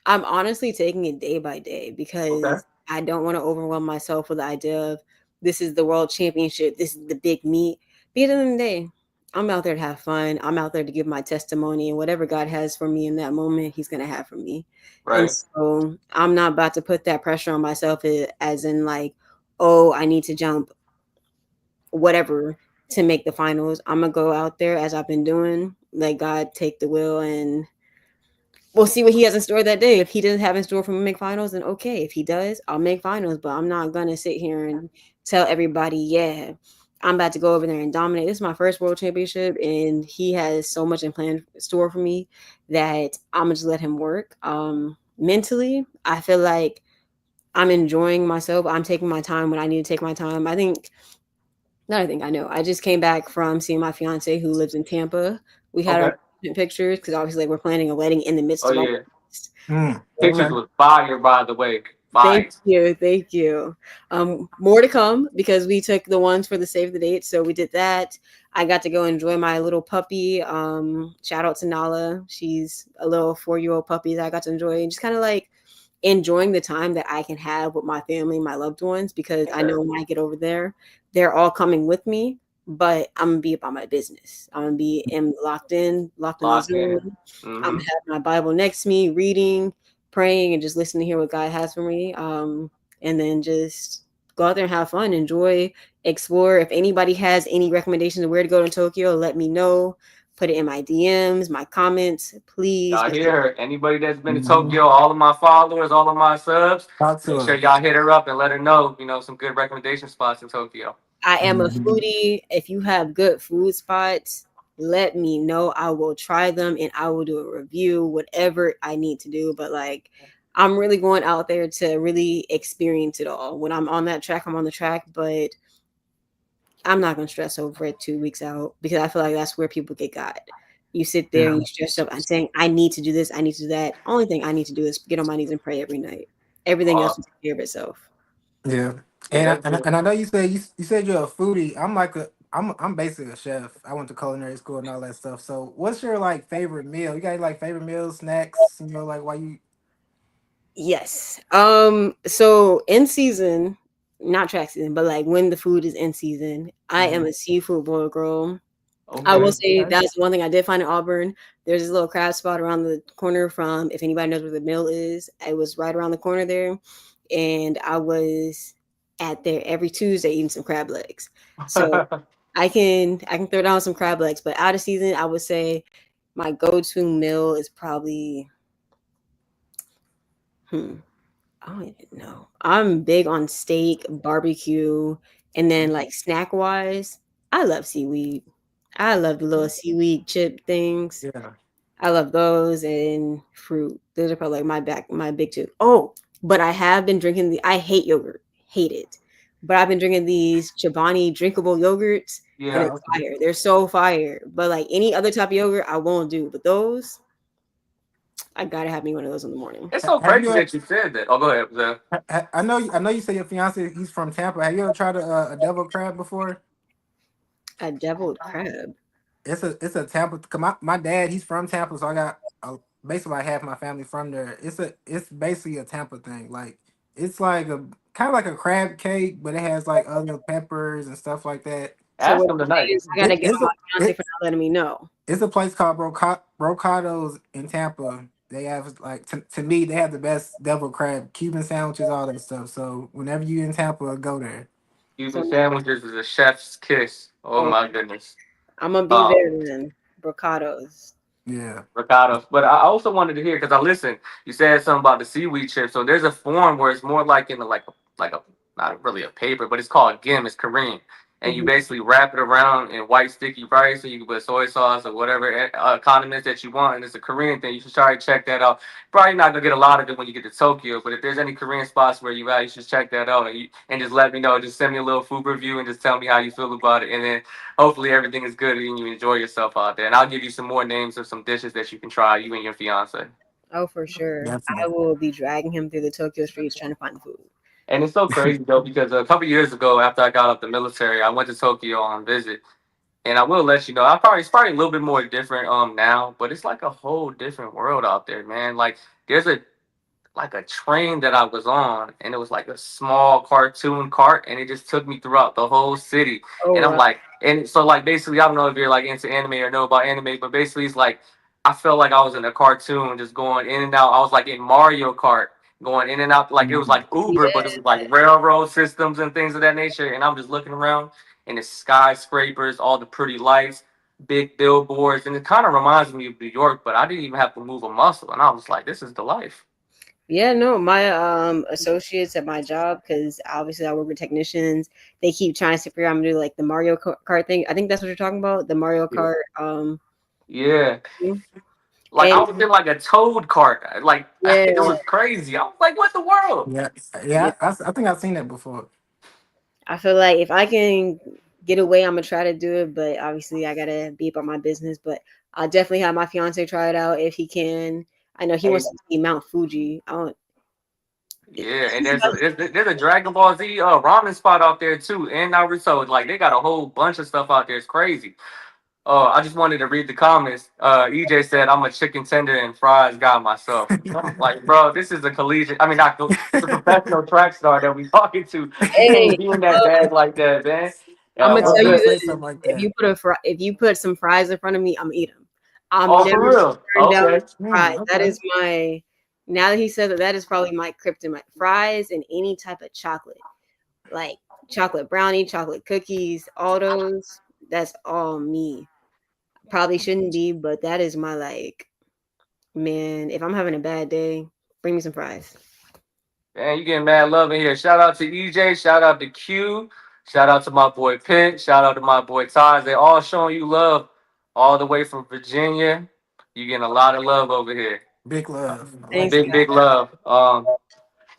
I'm honestly taking it day by day okay, because I don't want to overwhelm myself with the idea of this is the world championship, this is the big meet. But at the end of the day, I'm out there to have fun. I'm out there to give my testimony and whatever God has for me in that moment, He's gonna have for me. And right, so I'm not about to put that pressure on myself as in like, oh, I need to jump whatever to make the finals. I'm gonna go out there as I've been doing, let God take the wheel and we'll see what he has in store that day. If he doesn't have in store for me to make finals, then okay. If he does, I'll make finals. But I'm not gonna sit here and tell everybody, yeah, I'm about to go over there and dominate. This is my first world championship, and he has so much in plan store for me that I'm gonna just let him work. Mentally, I feel like I'm enjoying myself. I'm taking my time when I need to take my time. I think not. I think I know. I just came back from seeing my fiance who lives in Tampa. We had okay. our pictures because obviously like, we're planning a wedding in the midst Oh of all yeah, this. pictures Okay. was fire, by the way, Thank fire. you, thank you. More to come because we took the ones for the save the date, so we did that. I got to go enjoy my little puppy. Shout out to Nala. She's a little 4-year-old puppy that I got to enjoy and just kind of like enjoying the time that I can have with my family, my loved ones, because I Okay, know when I get over there, they're all coming with me. But I'm gonna be about my business. I'm gonna be locked in the locked in. zone. I'm Mm-hmm. gonna have my Bible next to me, reading, praying, and just listening to hear what God has for me. And then just go out there and have fun, enjoy, explore. If anybody has any recommendations of where to go in Tokyo, let me know. Put it in my DMs, my comments, please. Y'all Because hear her. Anybody that's been to Mhm. Tokyo, all of my followers, all of my subs, Talk to make sure her. y'all hit her up and let her know, some good recommendation spots in Tokyo. I am a Mhm. foodie. If you have good food spots, let me know. I will try them and I will do a review, whatever I need to do. But like, I'm really going out there to really experience it all. When I'm on that track, I'm on the track, but I'm not gonna stress over it 2 weeks out because I feel like that's where people get got. You sit there and Yeah. you stress up. I'm saying I need to do this, I need to do that. Only thing I need to do is get on my knees and pray every night. Everything Uh, else will take care of itself. Yeah. yeah, And that's good. I know you said you're a foodie. I'm basically a chef. I went to culinary school and all that stuff. So what's your like favorite meal? You got any, like favorite meals, snacks, like why you Yes. So in season, not track season, but like when the food is in season, I am Mhm. a seafood boil girl. I will Okay. say that's one thing I did find in Auburn. There's this little crab spot around the corner from, if anybody knows where the mill is, it was right around the corner there. And I was at there every Tuesday eating some crab legs. So I can throw down some crab legs, but out of season, I would say my go-to meal is probably hmm, I don't even know. I'm big on steak, barbecue, and then like snack wise, I love seaweed. I love the little seaweed chip things. Yeah. I love those and fruit. Those are probably like my big two. Oh, but I have been drinking I hate yogurt. Hate it. But I've been drinking these Chobani drinkable yogurts and Yeah. they're fire. They're so fire. But like any other type of yogurt, I won't do. But those, I gotta have me one of those in the morning. It's so Have you crazy that you said that. Oh, go ahead. Zell. I know you say your fiance he's from Tampa. Have you ever tried a devil crab before? A deviled crab. It's a Tampa. 'Cause my dad he's from Tampa, so I got basically like half my family from there. It's basically a Tampa thing. Like it's like a kind of like a crab cake, but it has like other peppers and stuff like that. So Ask what them you're tonight. saying is I gotta get It's on my a fiance for not letting me know. it's a place called Brocados in Tampa. They have like to me they have the best devil crab, Cuban sandwiches, all that stuff. So whenever you in Tampa, go there. So Cuban sandwiches is a chef's kiss. Oh oh, my goodness. I'm gonna be Um, there then. Brocados. Yeah. Ricardo. But I also wanted to hear because I listened. You said something about the seaweed chip. So there's a form where it's more like in the like a not really a paper, but it's called gim. It's Korean, and you Mhm. basically wrap it around in white sticky rice, so you can put soy sauce or whatever condiments that you want. And it's a Korean thing. You should try to check that out. Probably not gonna get a lot of it when you get to Tokyo, but if there's any Korean spots where you at, you should check that out and just let me know. Just send me a little food review and just tell me how you feel about it, and then hopefully everything is good and you enjoy yourself out there. And I'll give you some more names of some dishes that you can try, you and your fiance. Oh, for sure. I Definitely. will be dragging him through the Tokyo streets trying to find the food. And it's so crazy though because a couple years ago, after I got out the military, I went to Tokyo on visit. And I will let you know, it's probably a little bit more different now, but it's like a whole different world out there, man. Like there's a train that I was on, and it was like a small cartoon cart, and it just took me throughout the whole city. Oh And I'm wow. like, and so like basically, I don't know if you're like into anime or know about anime, but basically, it's like I felt like I was in a cartoon, just going in and out. I was like in Mario Kart, going in and out, like it was Mhm. like Uber, but it Yeah. was like railroad systems and things of that nature. And I'm just looking around, and the skyscrapers, all the pretty lights. Big billboards, and it kind of reminds me of New York, but I didn't even have to move a muscle, and I was like, "This is the life." Yeah, no, my associates at my job, because obviously I work with technicians, they keep trying to figure out how to do like the Kart thing. I think that's what you're talking about, the Mario Yeah. Kart Yeah. thing. Like I And was in like a toad cart. Like yeah, it was crazy. I was like, what the world? Yeah. yeah. I think I've seen that before. I feel like if I can get away, I'm gonna try to do it, but obviously I gotta be about my business. But I'll definitely have my fiance try it out if he can. I know he Hey, wants to see Mount Fuji. I don't. yeah, and there's a Dragon Ball Z ramen spot out there too in Naruto. Like they got a whole bunch of stuff out there. It's crazy. Oh, I just wanted to read the comments. EJ said, "I'm a chicken tender and fries guy myself." I'm like, bro, this is a collegiate. I mean, not it's a professional track star that we talking to. You Hey, can't be in that bag like that, man. I'm gonna I was What's tell gonna you good? say this: something like if that. you put some fries in front of me, I'm gonna eat them. I'm Oh, for never real? turned down Okay. fries. That Okay. is my. Now that he said that, that is probably my kryptonite. Fries and any type of chocolate, like chocolate brownie, chocolate cookies, all those. That's all me. Probably shouldn't be, but that is my like. Man, if I'm having a bad day, bring me some fries. Man, you getting mad love in here. Shout out to EJ. Shout out to Q. Shout out to my boy Pitt. Shout out to my boy Taj. They all showing you love all the way from Virginia. You getting a lot of love over here. Big love. I like Thanks, it. Big love.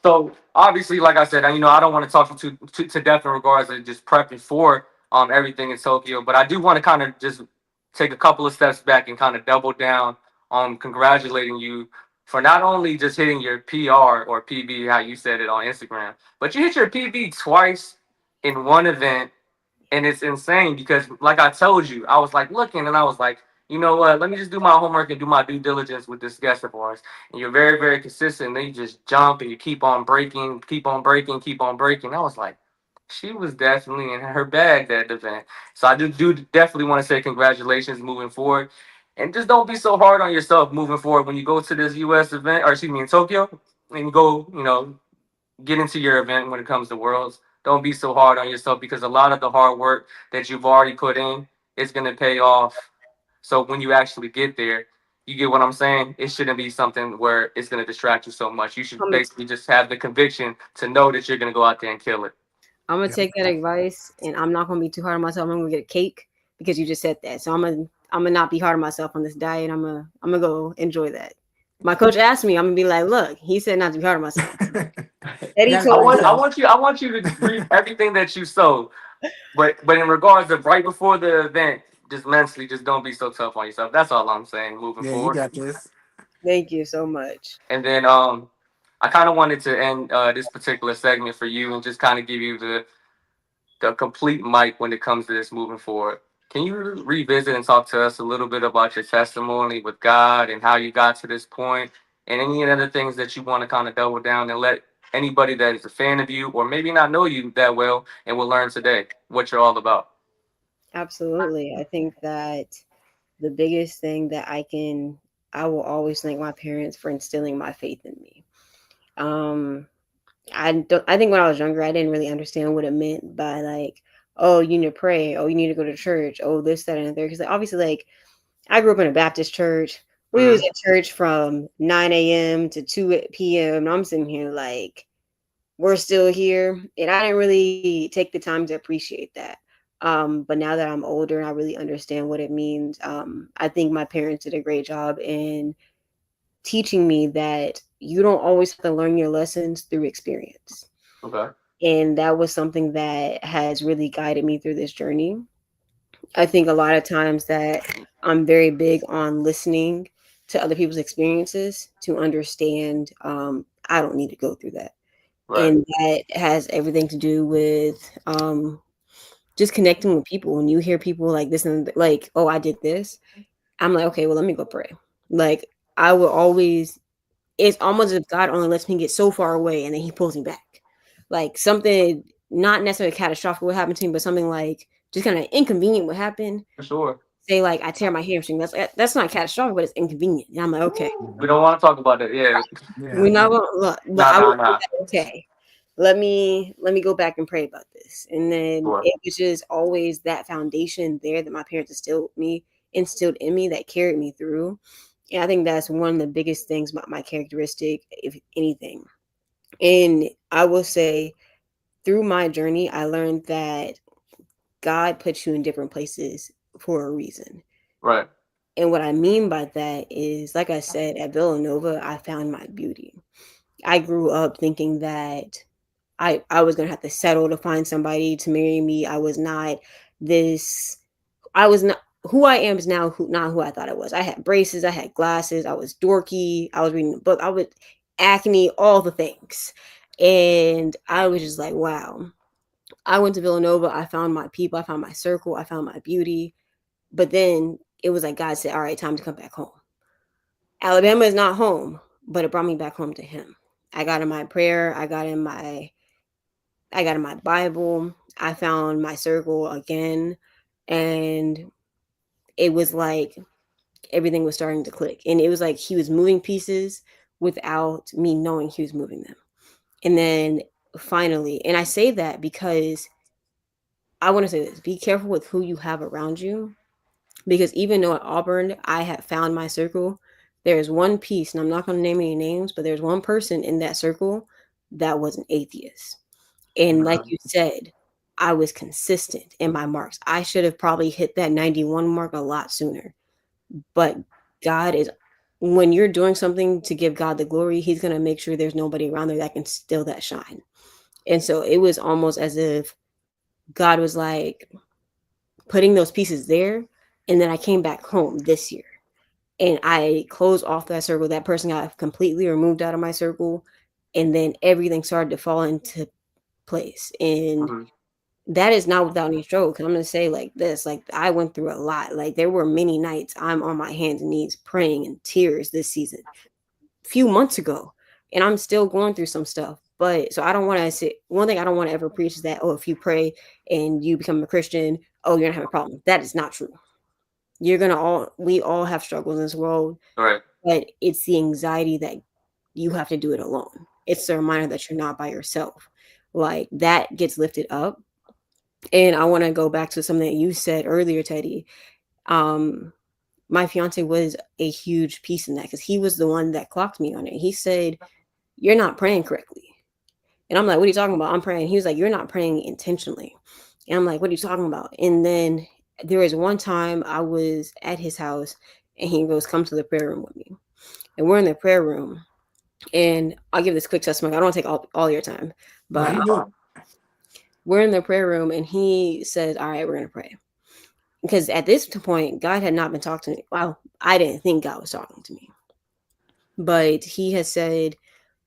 So obviously, like I said, I don't want to talk you to death in regards to just prepping for everything in Tokyo, but I do want to kind of just take a couple of steps back and kind of double down on congratulating you for not only just hitting your PR or PB, how you said it on Instagram, but you hit your PB twice in one event, and it's insane because like I told you, I was like looking and I was like, you know what, let me just do my homework and do my due diligence with this guest of ours. And you're very, very consistent. And then you just jump and you keep on breaking, keep on breaking, keep on breaking. I was like, she was definitely in her bag that event. So I do definitely want to say congratulations moving forward. And just don't be so hard on yourself moving forward when you go to this US event, or excuse me, in Tokyo, and you go, get into your event when it comes to worlds. Don't be so hard on yourself because a lot of the hard work that you've already put in is going to pay off. So when you actually get there, you get what I'm saying? It shouldn't be something where it's going to distract you so much. You should I'm basically just have the conviction to know that you're going to go out there and kill it. gonna Yeah. take that advice, and I'm not gonna be too hard on myself. I'm gonna get a cake because you just said that. So I'm gonna not be hard on myself on this diet. I'm gonna go enjoy that. My coach asked me. I'm gonna be like, look, he said not to be hard on myself. You Eddie gotta I give told want, me. I yourself. want you, I want you to reap everything that you sow. But in regards of right before the event, just mentally, just don't be so tough on yourself. That's all I'm saying moving Yeah, you forward. got this. Thank you so much. And then I kind of wanted to end this particular segment for you and just kind of give you the complete mic when it comes to this moving forward. Can you revisit and talk to us a little bit about your testimony with God and how you got to this point, and any other things that you want to kind of double down and let anybody that is a fan of you or maybe not know you that well and will learn today what you're all about? Absolutely. I think that the biggest thing that I will always thank my parents for instilling my faith in me. Um, I think when I was younger, I didn't really understand what it meant by like, oh, you need to pray, oh, you need to go to church, oh, this, that, and the third. Because like, obviously, like I grew up in a Baptist church. We was Mm, at church from 9 a.m. to 2 p.m. And I'm sitting here like, we're still here. And I didn't really take the time to appreciate that. But now that I'm older and I really understand what it means, I think my parents did a great job in teaching me that you don't always have to learn your lessons through experience. okay. And that was something that has really guided me through this journey. I think a lot of times that I'm very big on listening to other people's experiences to understand I don't need to go through that. Right. And that has everything to do with just connecting with people. When you hear people like this and like, oh, I did this, I'm like, okay, well, let me go pray. Like, I will always, it's almost as if God only lets me get so far away and then he pulls me back. Like, something not necessarily catastrophic would happen to me, but something like just kind of inconvenient would happen. For sure. Say, like, I tear my hamstring. That's not catastrophic, but it's inconvenient. And I'm like, okay, We don't want to talk about that. Yeah. we're Yeah. not going to look, but Nah, I nah, would be nah. like, okay, let me go back and pray about this. And then Sure. it was just always that foundation there that my parents instilled in me that carried me through. And I think that's one of the biggest things about my characteristic, if anything. And I will say through my journey, I learned that God puts you in different places for a reason. Right. And what I mean by that is, like I said, at Villanova, I found my beauty. I grew up thinking that I was gonna have to settle to find somebody to marry me. This I was not who I am is now not who I thought I was. I had braces, I had glasses, I was dorky, I was reading a book, I was acne, all the things. And I was just like, wow. I went to Villanova, I found my people, I found my circle, I found my beauty. But then it was like God said, all right, time to come back home. Alabama is not home, but it brought me back home to him. I got in my prayer, I got in my Bible, I found my circle again, and it was like everything was starting to click. And it was like he was moving pieces without me knowing he was moving them. And then finally, and I say that because I want to say this, be careful with who you have around you. Because even though at Auburn I had found my circle, there's one piece, and I'm not going to name any names, but there's one person in that circle that was an atheist. And like Mhm. you said, I was consistent in my marks. I should have probably hit that 91 mark a lot sooner. But God is, when you're doing something to give God the glory, He's going to make sure there's nobody around there that can steal that shine. And so it was almost as if God was like putting those pieces there. And then I came back home this year and I closed off that circle. That person got completely removed out of my circle. And then everything started to fall into place. And Mhm. that is not without any struggle. Cause I'm gonna say like this, like I went through a lot. Like there were many nights I'm on my hands and knees praying in tears this season, a few months ago, and I'm still going through some stuff. But so I don't want to say one thing I don't want to ever preach is that, oh, if you pray and you become a Christian, oh, you're gonna have a problem. That is not true. You're gonna all we all have struggles in this world, Right. but it's the anxiety that you have to do it alone. It's the reminder that you're not by yourself. Like that gets lifted up. And I want to go back to something that you said earlier, Teddy. Um, my fiance was a huge piece in that because he was the one that clocked me on it. He said, "You're not praying correctly." And I'm like, "What are you talking about?" I'm praying. He was like, "You're not praying intentionally." And I'm like, "What are you talking about?" And then there was one time I was at his house and he goes, "Come to the prayer room with me." And we're in the prayer room. And I'll give this quick testimony. I don't want to take all your time, No, but you good. we're in the prayer room and he says, "All right, we're going to pray." Because at this point, God had not been talking to me. Well, I didn't think God was talking to me. But he had said,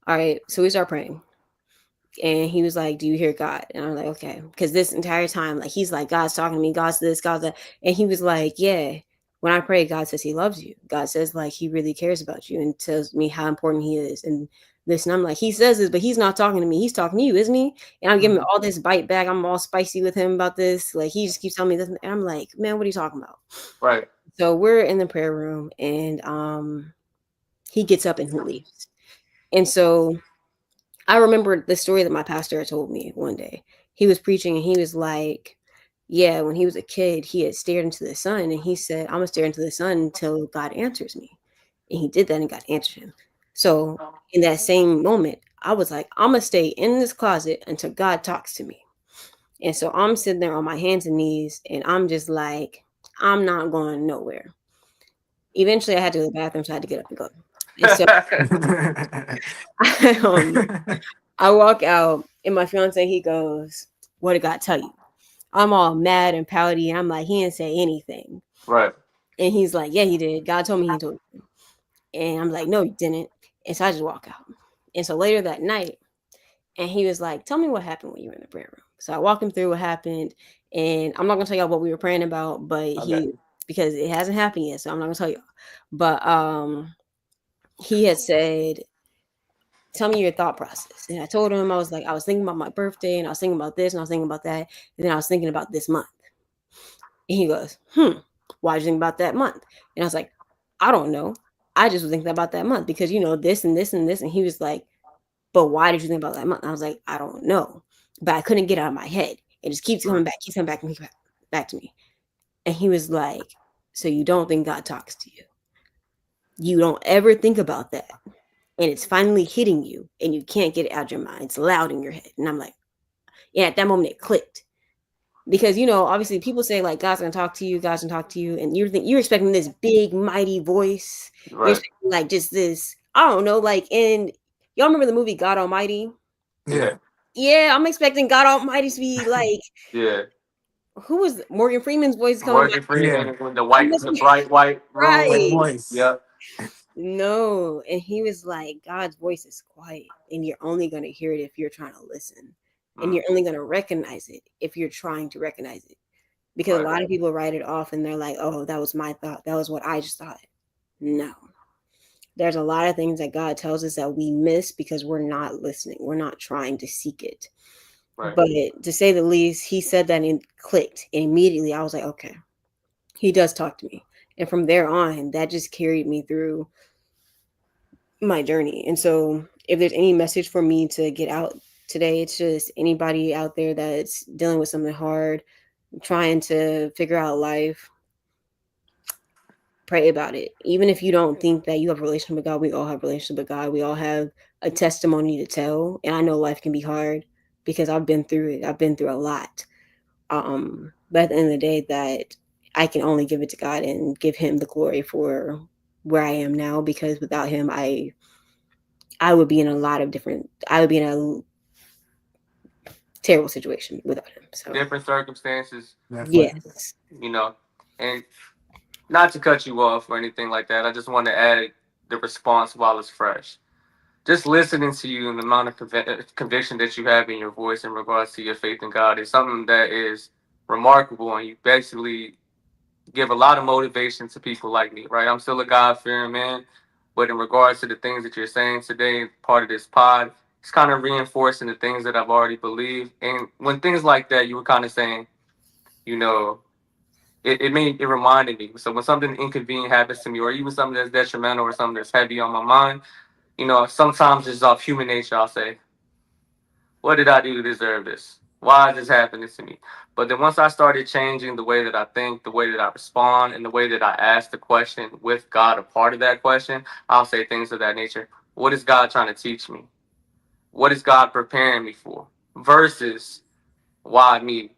"All right," so we start praying. And he was like, "Do you hear God?" And I'm like, "Okay." Because this entire time, like he's like, "God's talking to me, God's this, God's that." And he was like, "Yeah. When I pray, God says he loves you. God says like he really cares about you and tells me how important he is." And this, and I'm like, he says this, but he's not talking to me. He's talking to you, isn't he? And I'm giving him Mhm. all this bite back. I'm all spicy with him about this. Like he just keeps telling me this. And I'm like, man, what are you talking about? Right. So we're in the prayer room and he gets up and he leaves. And so I remember the story that my pastor had told me one day. He was preaching and he was like, yeah, when he was a kid, he had stared into the sun and he said, "I'm gonna stare into the sun until God answers me." And he did that and God answered him. So in that same moment, I was like, I'm gonna stay in this closet until God talks to me. And so I'm sitting there on my hands and knees and I'm just like, I'm not going nowhere. Eventually I had to go to the bathroom, so I had to get up and go. And so um, I walk out, and my fiance he goes, "What did God tell you?" I'm all mad and pouty, and I'm like, "He didn't say anything." Right. And he's like, "Yeah, he did. God told me he told you." And I'm like, "No, he didn't." And so I just walk out. And so later that night, and he was like, "Tell me what happened when you were in the prayer room." So I walk him through what happened, and I'm not gonna tell y'all what we were praying about, but Okay. he because it hasn't happened yet, so I'm not gonna tell y'all. But he had said, "Tell me your thought process." And I told him, I was like, I was thinking about my birthday and I was thinking about this and I was thinking about that. And then I was thinking about this month. And he goes, why did you think about that month? And I was like, I don't know. I just was thinking about that month because, this and this and this. And he was like, but why did you think about that month? And I was like, I don't know. But I couldn't get it out of my head. It just Mhm. keeps coming back and back to me. And he was like, so you don't think God talks to you? You don't ever think about that. And it's finally hitting you and you can't get it out of your mind. It's loud in your head. And I'm like, yeah, at that moment it clicked. Because obviously people say like God's gonna talk to you, God's gonna talk to you, and you're expecting this big, mighty voice. You're Right. expecting like just this, I don't know, like in y'all remember the movie God Almighty? Yeah. Yeah. Yeah, I'm expecting God Almighty to be like Yeah. who was Morgan Freeman's voice coming Morgan back? Yeah. Freeman with the I'm white, the looking bright white room. White right. voice. Yep. No, and he was like, God's voice is quiet, and you're only going to hear it if you're trying to listen, and Mm. you're only going to recognize it if you're trying to recognize it. Because a Right. lot of people write it off, and they're like, "Oh, that was my thought. That was what I just thought." No, there's a lot of things that God tells us that we miss because we're not listening. We're not trying to seek it. Right. But to say the least, he said that and it clicked, and immediately I was like, "Okay, he does talk to me." And from there on, that just carried me through my journey. And so, if there's any message for me to get out today, it's just anybody out there that's dealing with something hard, trying to figure out life, pray about it. Even if you don't think that you have a relationship with God, we all have a relationship with God. We all have a testimony to tell. And I know life can be hard because I've been through it. I've been through a lot. But at the end of the day, that I can only give it to God and give Him the glory for where I am now. Because without Him, I would be in a lot of different. I would be in a terrible situation without Him. So Different circumstances, Definitely. yes, you know. And not to cut you off or anything like that, I just want to add the response while it's fresh. Just listening to you and the amount of conviction that you have in your voice in regards to your faith in God is something that is remarkable, and you basically give a lot of motivation to people like me, right? I'm still a God fearing man, but in regards to the things that you're saying today, part of this pod, it's kind of reinforcing the things that I've already believed. And when things like that, you were kind of saying, you know, it reminded me. So when something inconvenient happens to me, or even something that's detrimental or something that's heavy on my mind, sometimes just off human nature, I'll say, what did I do to deserve this? Why is this happening to me? But then once I started changing the way that I think, the way that I respond, and the way that I ask the question with God a part of that question, I'll say things of that nature. What is God trying to teach me? What is God preparing me for? Versus why me?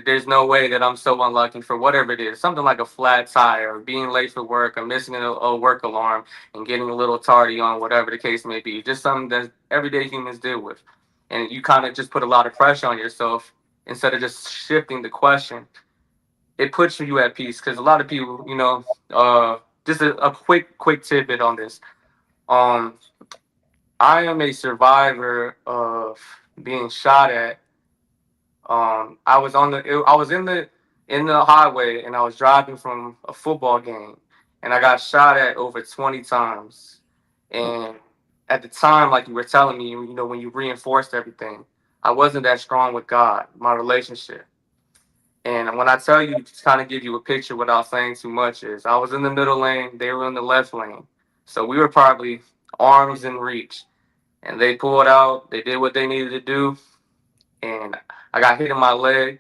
There's no way that I'm so unlucky for whatever it is. Something like a flat tire, or being late for work, or missing a work alarm, and getting a little tardy on whatever the case may be. Just something that everyday humans deal with. And you kind of just put a lot of pressure on yourself instead of just shifting the question. It puts you at peace because a lot of people, just a quick tidbit on this. Um, I am a survivor of being shot at. I was in the highway, and I was driving from a football game, and I got shot at over 20 times. And at the time, like you were telling me, when you reinforced everything, I wasn't that strong with God, my relationship. And when I tell you, to kind of give you a picture without saying too much, is I was in the middle lane, they were in the left lane, so we were probably arms in reach. And they pulled out, they did what they needed to do, and I got hit in my leg,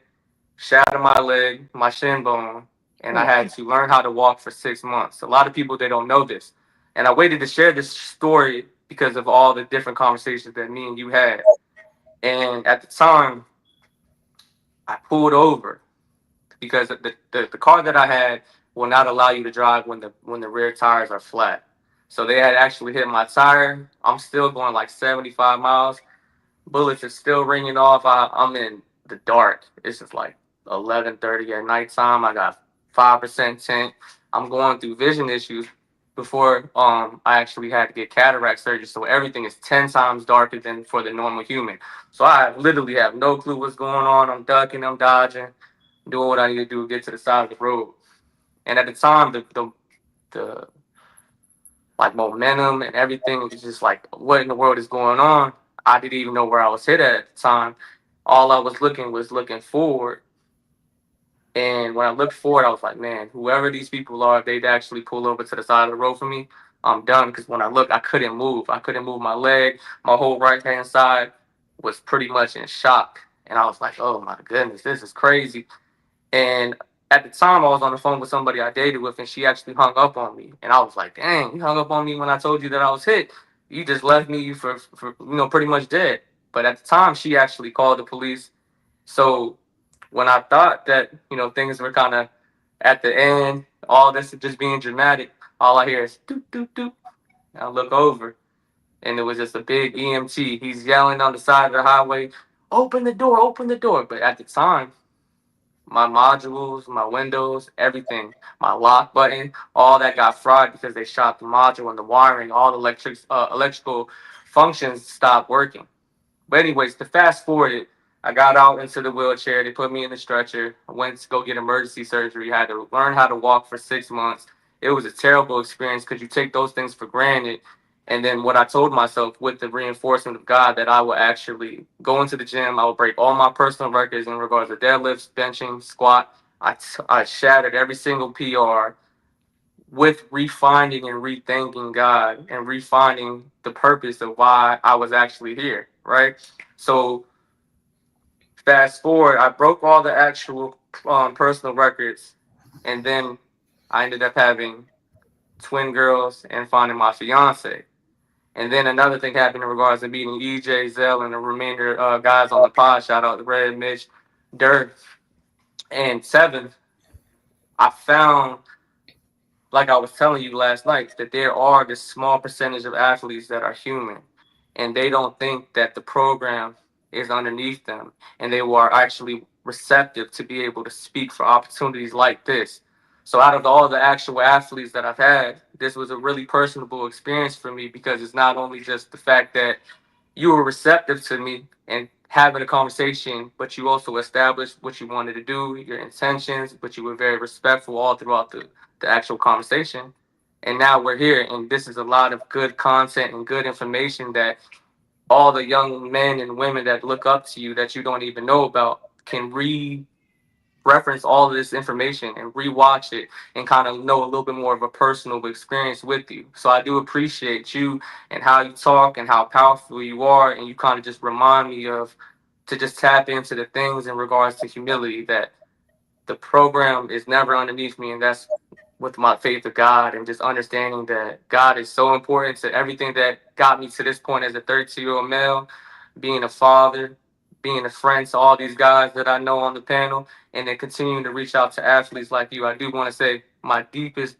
shattered my leg, my shin bone, and I oh, had to learn how to walk for 6 months. A lot of people, they don't know this. And I waited to share this story because of all the different conversations that me and you had. And at the time, I pulled over because the car that I had will not allow you to drive when the rear tires are flat. So they had actually hit my tire. I'm still going like 75 miles. Bullets are still ringing off. I'm in the dark. It's just like 11:30 at nighttime. I got 5% tint. I'm going through vision issues before I actually had to get cataract surgery. So everything is 10 times darker than for the normal human. So I literally have no clue what's going on. I'm ducking. I'm dodging, doing what I need to do to get to the side of the road. And at the time, the like momentum and everything was just like, what in the world is going on? I didn't even know where I was hit at the time. All I was looking forward. And when I looked forward, I was like, man, whoever these people are, if they'd actually pull over to the side of the road for me, I'm done. Because when I looked, I couldn't move. I couldn't move my leg. My whole right hand side was pretty much in shock. And I was like, oh my goodness, this is crazy. And at the time, I was on the phone with somebody I dated with, and she actually hung up on me. And I was like, dang, you hung up on me when I told you that I was hit. You just left me for pretty much dead. But at the time, she actually called the police. So when I thought that, things were kind of at the end, all this is just being dramatic, all I hear is doop, doop, doop. And I look over, and it was just a big EMT. He's yelling on the side of the highway, open the door, open the door. But at the time, my modules, my windows, everything, my lock button, all that got fried because they shot the module and the wiring, all the electrical functions stopped working. But anyways, to fast forward it, I got out into the wheelchair. They put me in the stretcher. I went to go get emergency surgery. I had to learn how to walk for 6 months. It was a terrible experience because you take those things for granted. And then what I told myself with the reinforcement of God that I will actually go into the gym. I will break all my personal records in regards to deadlifts, benching, squat. I shattered every single PR with refining and rethinking God and refining the purpose of why I was actually here, right? So fast forward, I broke all the actual personal records, and then I ended up having twin girls and finding my fiance. And then another thing happened in regards to meeting EJ, Zell, and the remainder guys on the pod. Shout out to Red, Mitch, Dirk. And seven, I found, like I was telling you last night, that there are this small percentage of athletes that are human, and they don't think that the program is underneath them, and they were actually receptive to be able to speak for opportunities like this. So, out of all the actual athletes that I've had, this was a really personable experience for me because it's not only just the fact that you were receptive to me and having a conversation, but you also established what you wanted to do, your intentions, but you were very respectful all throughout the actual conversation. And now we're here, and this is a lot of good content and good information that all the young men and women that look up to you that you don't even know about can read, reference all of this information and rewatch it and kind of know a little bit more of a personal experience with you. So I do appreciate you and how you talk and how powerful you are, and you kind of just remind me of to just tap into the things in regards to humility, that the program is never underneath me, and that's with my faith of God and just understanding that God is so important to everything that got me to this point as a 32-year-old male, being a father, being a friend to all these guys that I know on the panel, and then continuing to reach out to athletes like you. I do want to say my deepest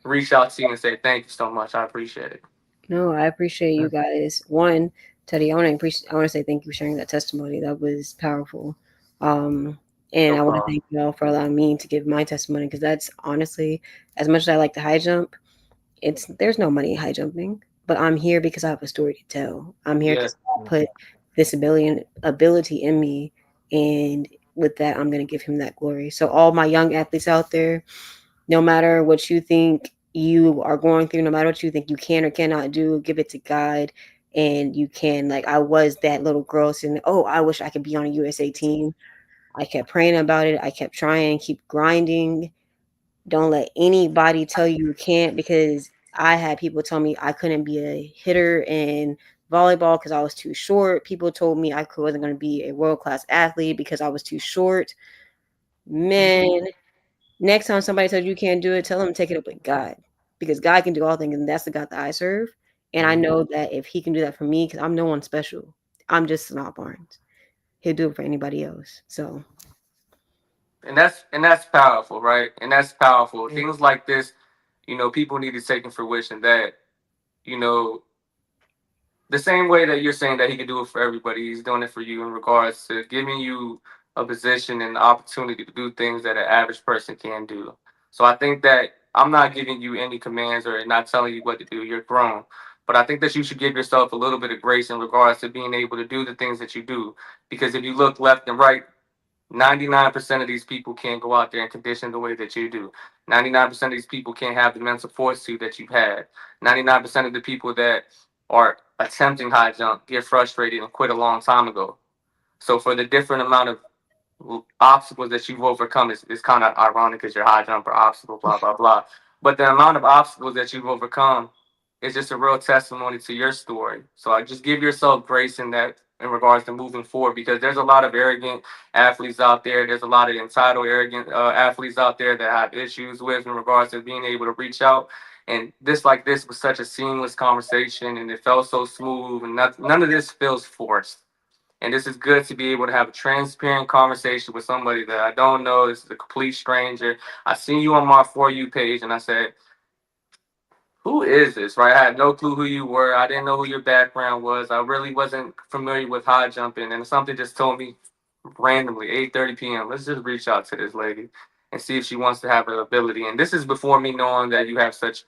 reach out to you and say thank you so much. I appreciate it. No, I appreciate you guys. One, Teddy, I want to say thank you for sharing that testimony. That was powerful. Um, and No I want to problem. thank you all for allowing me to give my testimony because that's honestly, as much as I like the high jump, it's there's no money in high jumping. But I'm here because I have a story to tell. I'm here Yeah. because I put this ability in me, and with that, I'm gonna give him that glory. So all my young athletes out there, no matter what you think you are going through, no matter what you think you can or cannot do, give it to God. And you can, like, I was that little girl saying, oh, I wish I could be on a USA team. I kept praying about it. I kept trying, keep grinding. Don't let anybody tell you can't, because I had people tell me I couldn't be a hitter in volleyball because I was too short. People told me wasn't going to be a world class athlete because I was too short. Man, next time somebody tells you can't do it, tell them to take it up with God, because God can do all things, and that's the God that I serve. And I know that if He can do that for me, because I'm no one special, I'm just Sanaa Barnes. He'll do it for anybody else. So And that's powerful, right? And that's powerful. Things like this, people need to take in fruition that, you know, the same way that you're saying that he can do it for everybody, he's doing it for you in regards to giving you a position and the opportunity to do things that an average person can do. So I think that I'm not giving you any commands or not telling you what to do. You're grown. But I think that you should give yourself a little bit of grace in regards to being able to do the things that you do. Because if you look left and right, 99% of these people can't go out there and condition the way that you do. 99% of these people can't have the mental fortitude that you've had. 99% of the people that are attempting high jump get frustrated and quit a long time ago. So for the different amount of obstacles that you've overcome is kind of ironic because you're high jumper obstacle, blah, blah, blah. But the amount of obstacles that you've overcome is just a real testimony to your story. So I just give yourself grace in that in regards to moving forward, because there's a lot of arrogant athletes out there. There's a lot of entitled, arrogant athletes out there that have issues with in regards to being able to reach out. And this, like this, was such a seamless conversation, and it felt so smooth, and none of this feels forced. And this is good to be able to have a transparent conversation with somebody that I don't know. This is a complete stranger. I seen you on my For You page, and I said, who is this? Right? I had no clue who you were. I didn't know who your background was. I really wasn't familiar with high jumping. And something just told me randomly, 8:30 p.m., let's just reach out to this lady and see if she wants to have her ability. And this is before me knowing that you have such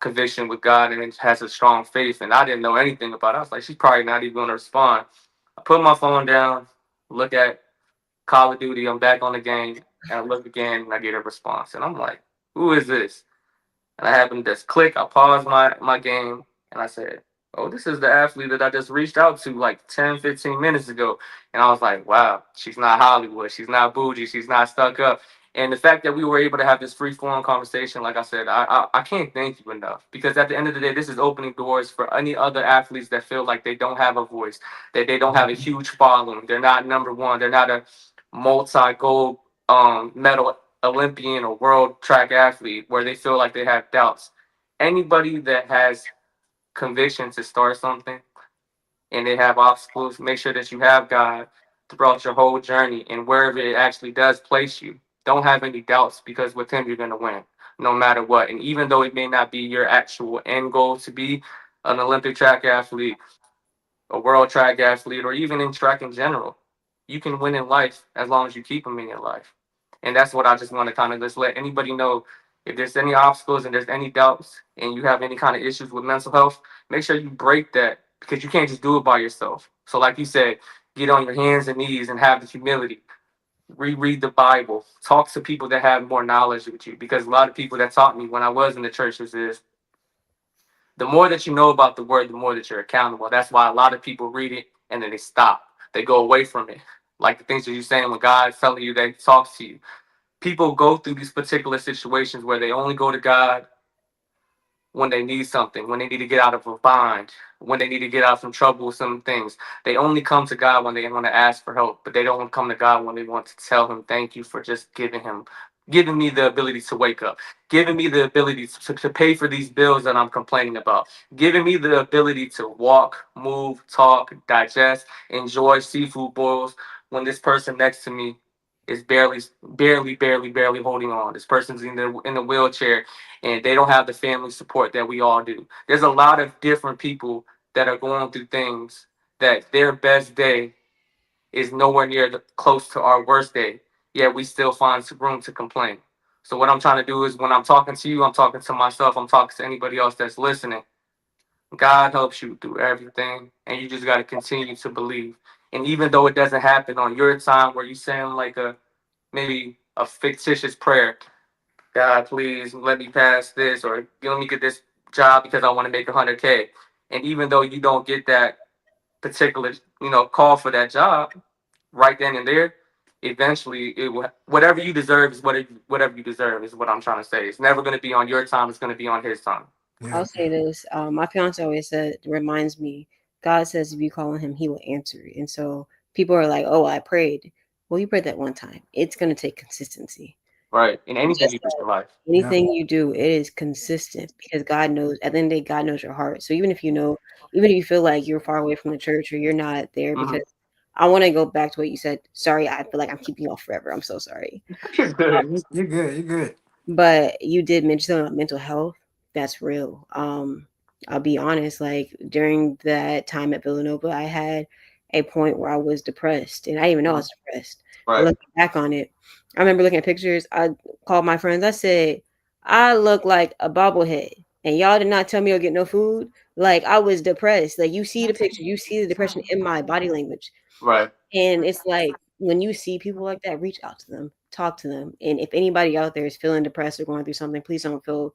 conviction with God and has a strong faith. And I didn't know anything about it. I was like, she's probably not even going to respond. I put my phone down, look at Call of Duty. I'm back on the game. And I look again and I get a response. And I'm like, who is this? And I happened to just click. I paused my game and I said, oh, this is the athlete that I just reached out to like 10, 15 minutes ago. And I was like, wow, she's not Hollywood. She's not bougie. She's not stuck up. And the fact that we were able to have this free form conversation, like I said, I can't thank you enough, because at the end of the day, this is opening doors for any other athletes that feel like they don't have a voice, that they don't have a huge following. They're not number one. They're not a multi-gold medal Olympian or world track athlete where they feel like they have doubts. Anybody that has conviction to start something and they have obstacles, make sure that you have God. throughout your whole journey and wherever it actually does place you. Don't have any doubts because with him you're gonna win, no matter what. And even though it may not be your actual end goal to be an Olympic track athlete, a world track athlete, or even in track in general, you can win in life as long as you keep them in your life. And that's what I just want to kind of just let anybody know. If there's any obstacles and there's any doubts and you have any kind of issues with mental health, make sure you break that because you can't just do it by yourself. So, like you said, get on your hands and knees and have the humility. Reread the Bible. Talk to people that have more knowledge with you because a lot of people that taught me when I was in the churches is the more that you know about the word, the more that you're accountable. That's why a lot of people read it and then they stop. They go away from it. Like the things that you're saying when God's telling you that He talks to you. People go through these particular situations where they only go to God when they need something, when they need to get out of a bind, when they need to get out from trouble with some things. They only come to God when they want to ask for help, but they don't come to God when they want to tell Him, thank you for just giving me the ability to wake up, giving me the ability to pay for these bills that I'm complaining about, giving me the ability to walk, move, talk, digest, enjoy seafood boils when this person next to me is barely holding on. This person's in the wheelchair and they don't have the family support that we all do. There's a lot of different people that are going through things that their best day is nowhere near close to our worst day. Yet we still find some room to complain. So what I'm trying to do is when I'm talking to you, I'm talking to myself, I'm talking to anybody else that's listening. God helps you through everything, and you just got to continue to believe. And even though it doesn't happen on your time, where you saying like a maybe a fictitious prayer, God, please let me pass this, or let me get this job because I want to make 100K. And even though you don't get that particular, call for that job right then and there, eventually it will, whatever you deserve is whatever you deserve is what I'm trying to say. It's never going to be on your time. It's going to be on His time. Yeah. I'll say this. My fiance always said, reminds me, God says if you call on Him, He will answer. And so people are like, oh, I prayed. Well, you prayed that one time. It's going to take consistency. Right. In anything Just you do in life. Yeah. anything you do, it is consistent because God knows, at the end of the day, God knows your heart. So even if you know, even if you feel like you're far away from the church or you're not there, Mm-hmm. because I want to go back to what you said. Sorry, I feel like I'm keeping you off forever. I'm so sorry. It's Um, good. You're good. You're good. But you did mention something about mental health. That's real. I'll be honest, like during that time at Villanova, I had a point where I was depressed and I didn't even know I Mhm. was depressed. But Right. looking back on it, I remember looking at pictures. I called my friends. I said, I look like a bobblehead. And y'all did not tell me to get no food. Like I was depressed. Like you see the picture, you see the depression in my body language. Right. And it's like when you see people like that, reach out to them, talk to them. And if anybody out there is feeling depressed or going through something, please don't feel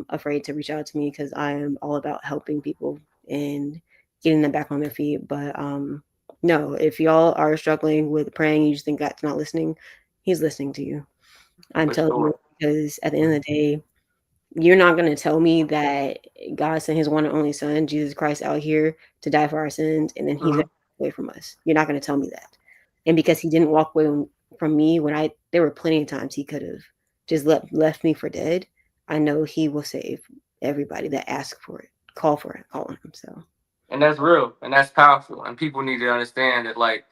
afraid to reach out to me because I am all about helping people and getting them back on their feet. But no, if y'all are struggling with praying, you just think God's not listening, He's listening to you. I'm For telling you sure. because at the end of the day, you're not going to tell me that God sent His one and only Son, Jesus Christ, out here to die for our sins, and then He's going Hmm. to walk away from us. You're not going to tell me that. And because He didn't walk away from me when there were plenty of times He could have just left me for dead. I know He will save everybody that asks for it, call on Him. So And that's real and that's powerful. And people need to understand that, like,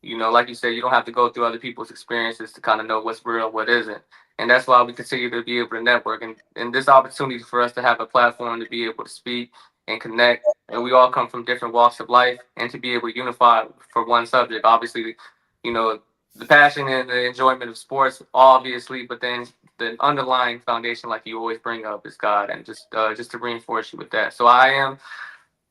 like you said, you don't have to go through other people's experiences to kind of know what's real and what isn't. And that's why we continue to be able to network. And this opportunity for us to have a platform to be able to speak and connect. And we all come from different walks of life and to be able to unify for one subject. Obviously, you know, the passion and the enjoyment of sports, obviously, but then the underlying foundation, like you always bring up, is God. And just to reinforce you with that. So I am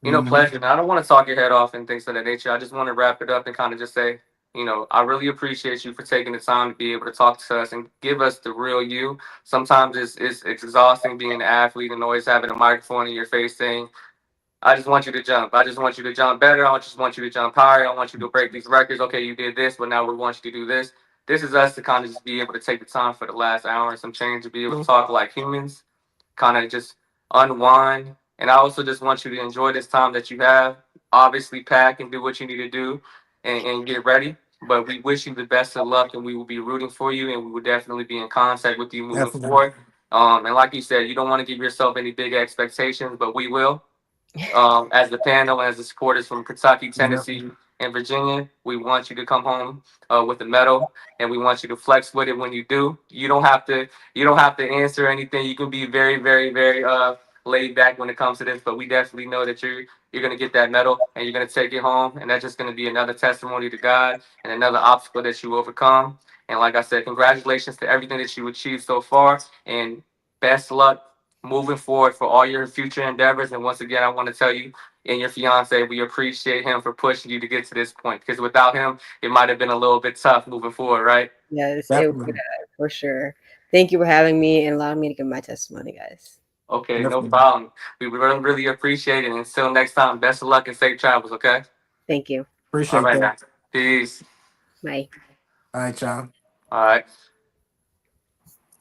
Hmm. pleasure. Now, I don't want to talk your head off and things of that nature. I just want to wrap it up and kind of just say, I really appreciate you for taking the time to be able to talk to us and give us the real you. Sometimes it's exhausting being an athlete and always having a microphone in your face saying, I just want you to jump. I just want you to jump better. I just want you to jump higher. I want you to break these records. Okay, you did this, but now we want you to do this. This is us to kind of just be able to take the time for the last hour and some change to be able to talk like humans, kind of just unwind. And I also just want you to enjoy this time that you have. Obviously, pack and do what you need to do and get ready. But we wish you the best of luck, and we will be rooting for you, and we will definitely be in contact with you moving Definitely. forward. And like you said, you don't want to give yourself any big expectations, but we will. As the panel, as the supporters from Kentucky, Yep. Tennessee, in Virginia. We want you to come home with a medal, and we want you to flex with it when you do. You don't have to answer anything. You can be very, very, very laid back when it comes to this, but we definitely know that you're gonna get that medal and you're gonna take it home, and that's just gonna be another testimony to God and another obstacle that you overcome. And like I said, congratulations to everything that you achieved so far, and best luck moving forward for all your future endeavors. And once again, I want to tell you and your fiance, we appreciate him for pushing you to get to this point. Because without him, it might have been a little bit tough moving forward, right? Yes, it would Definitely. for sure. Thank you for having me and allowing me to give my testimony, guys. Okay, no Definitely. problem. We really, really appreciate it. And until next time, best of luck and safe travels, okay? Thank you. All Appreciate right, that. guys. Peace. Bye. All right, y'all. All right.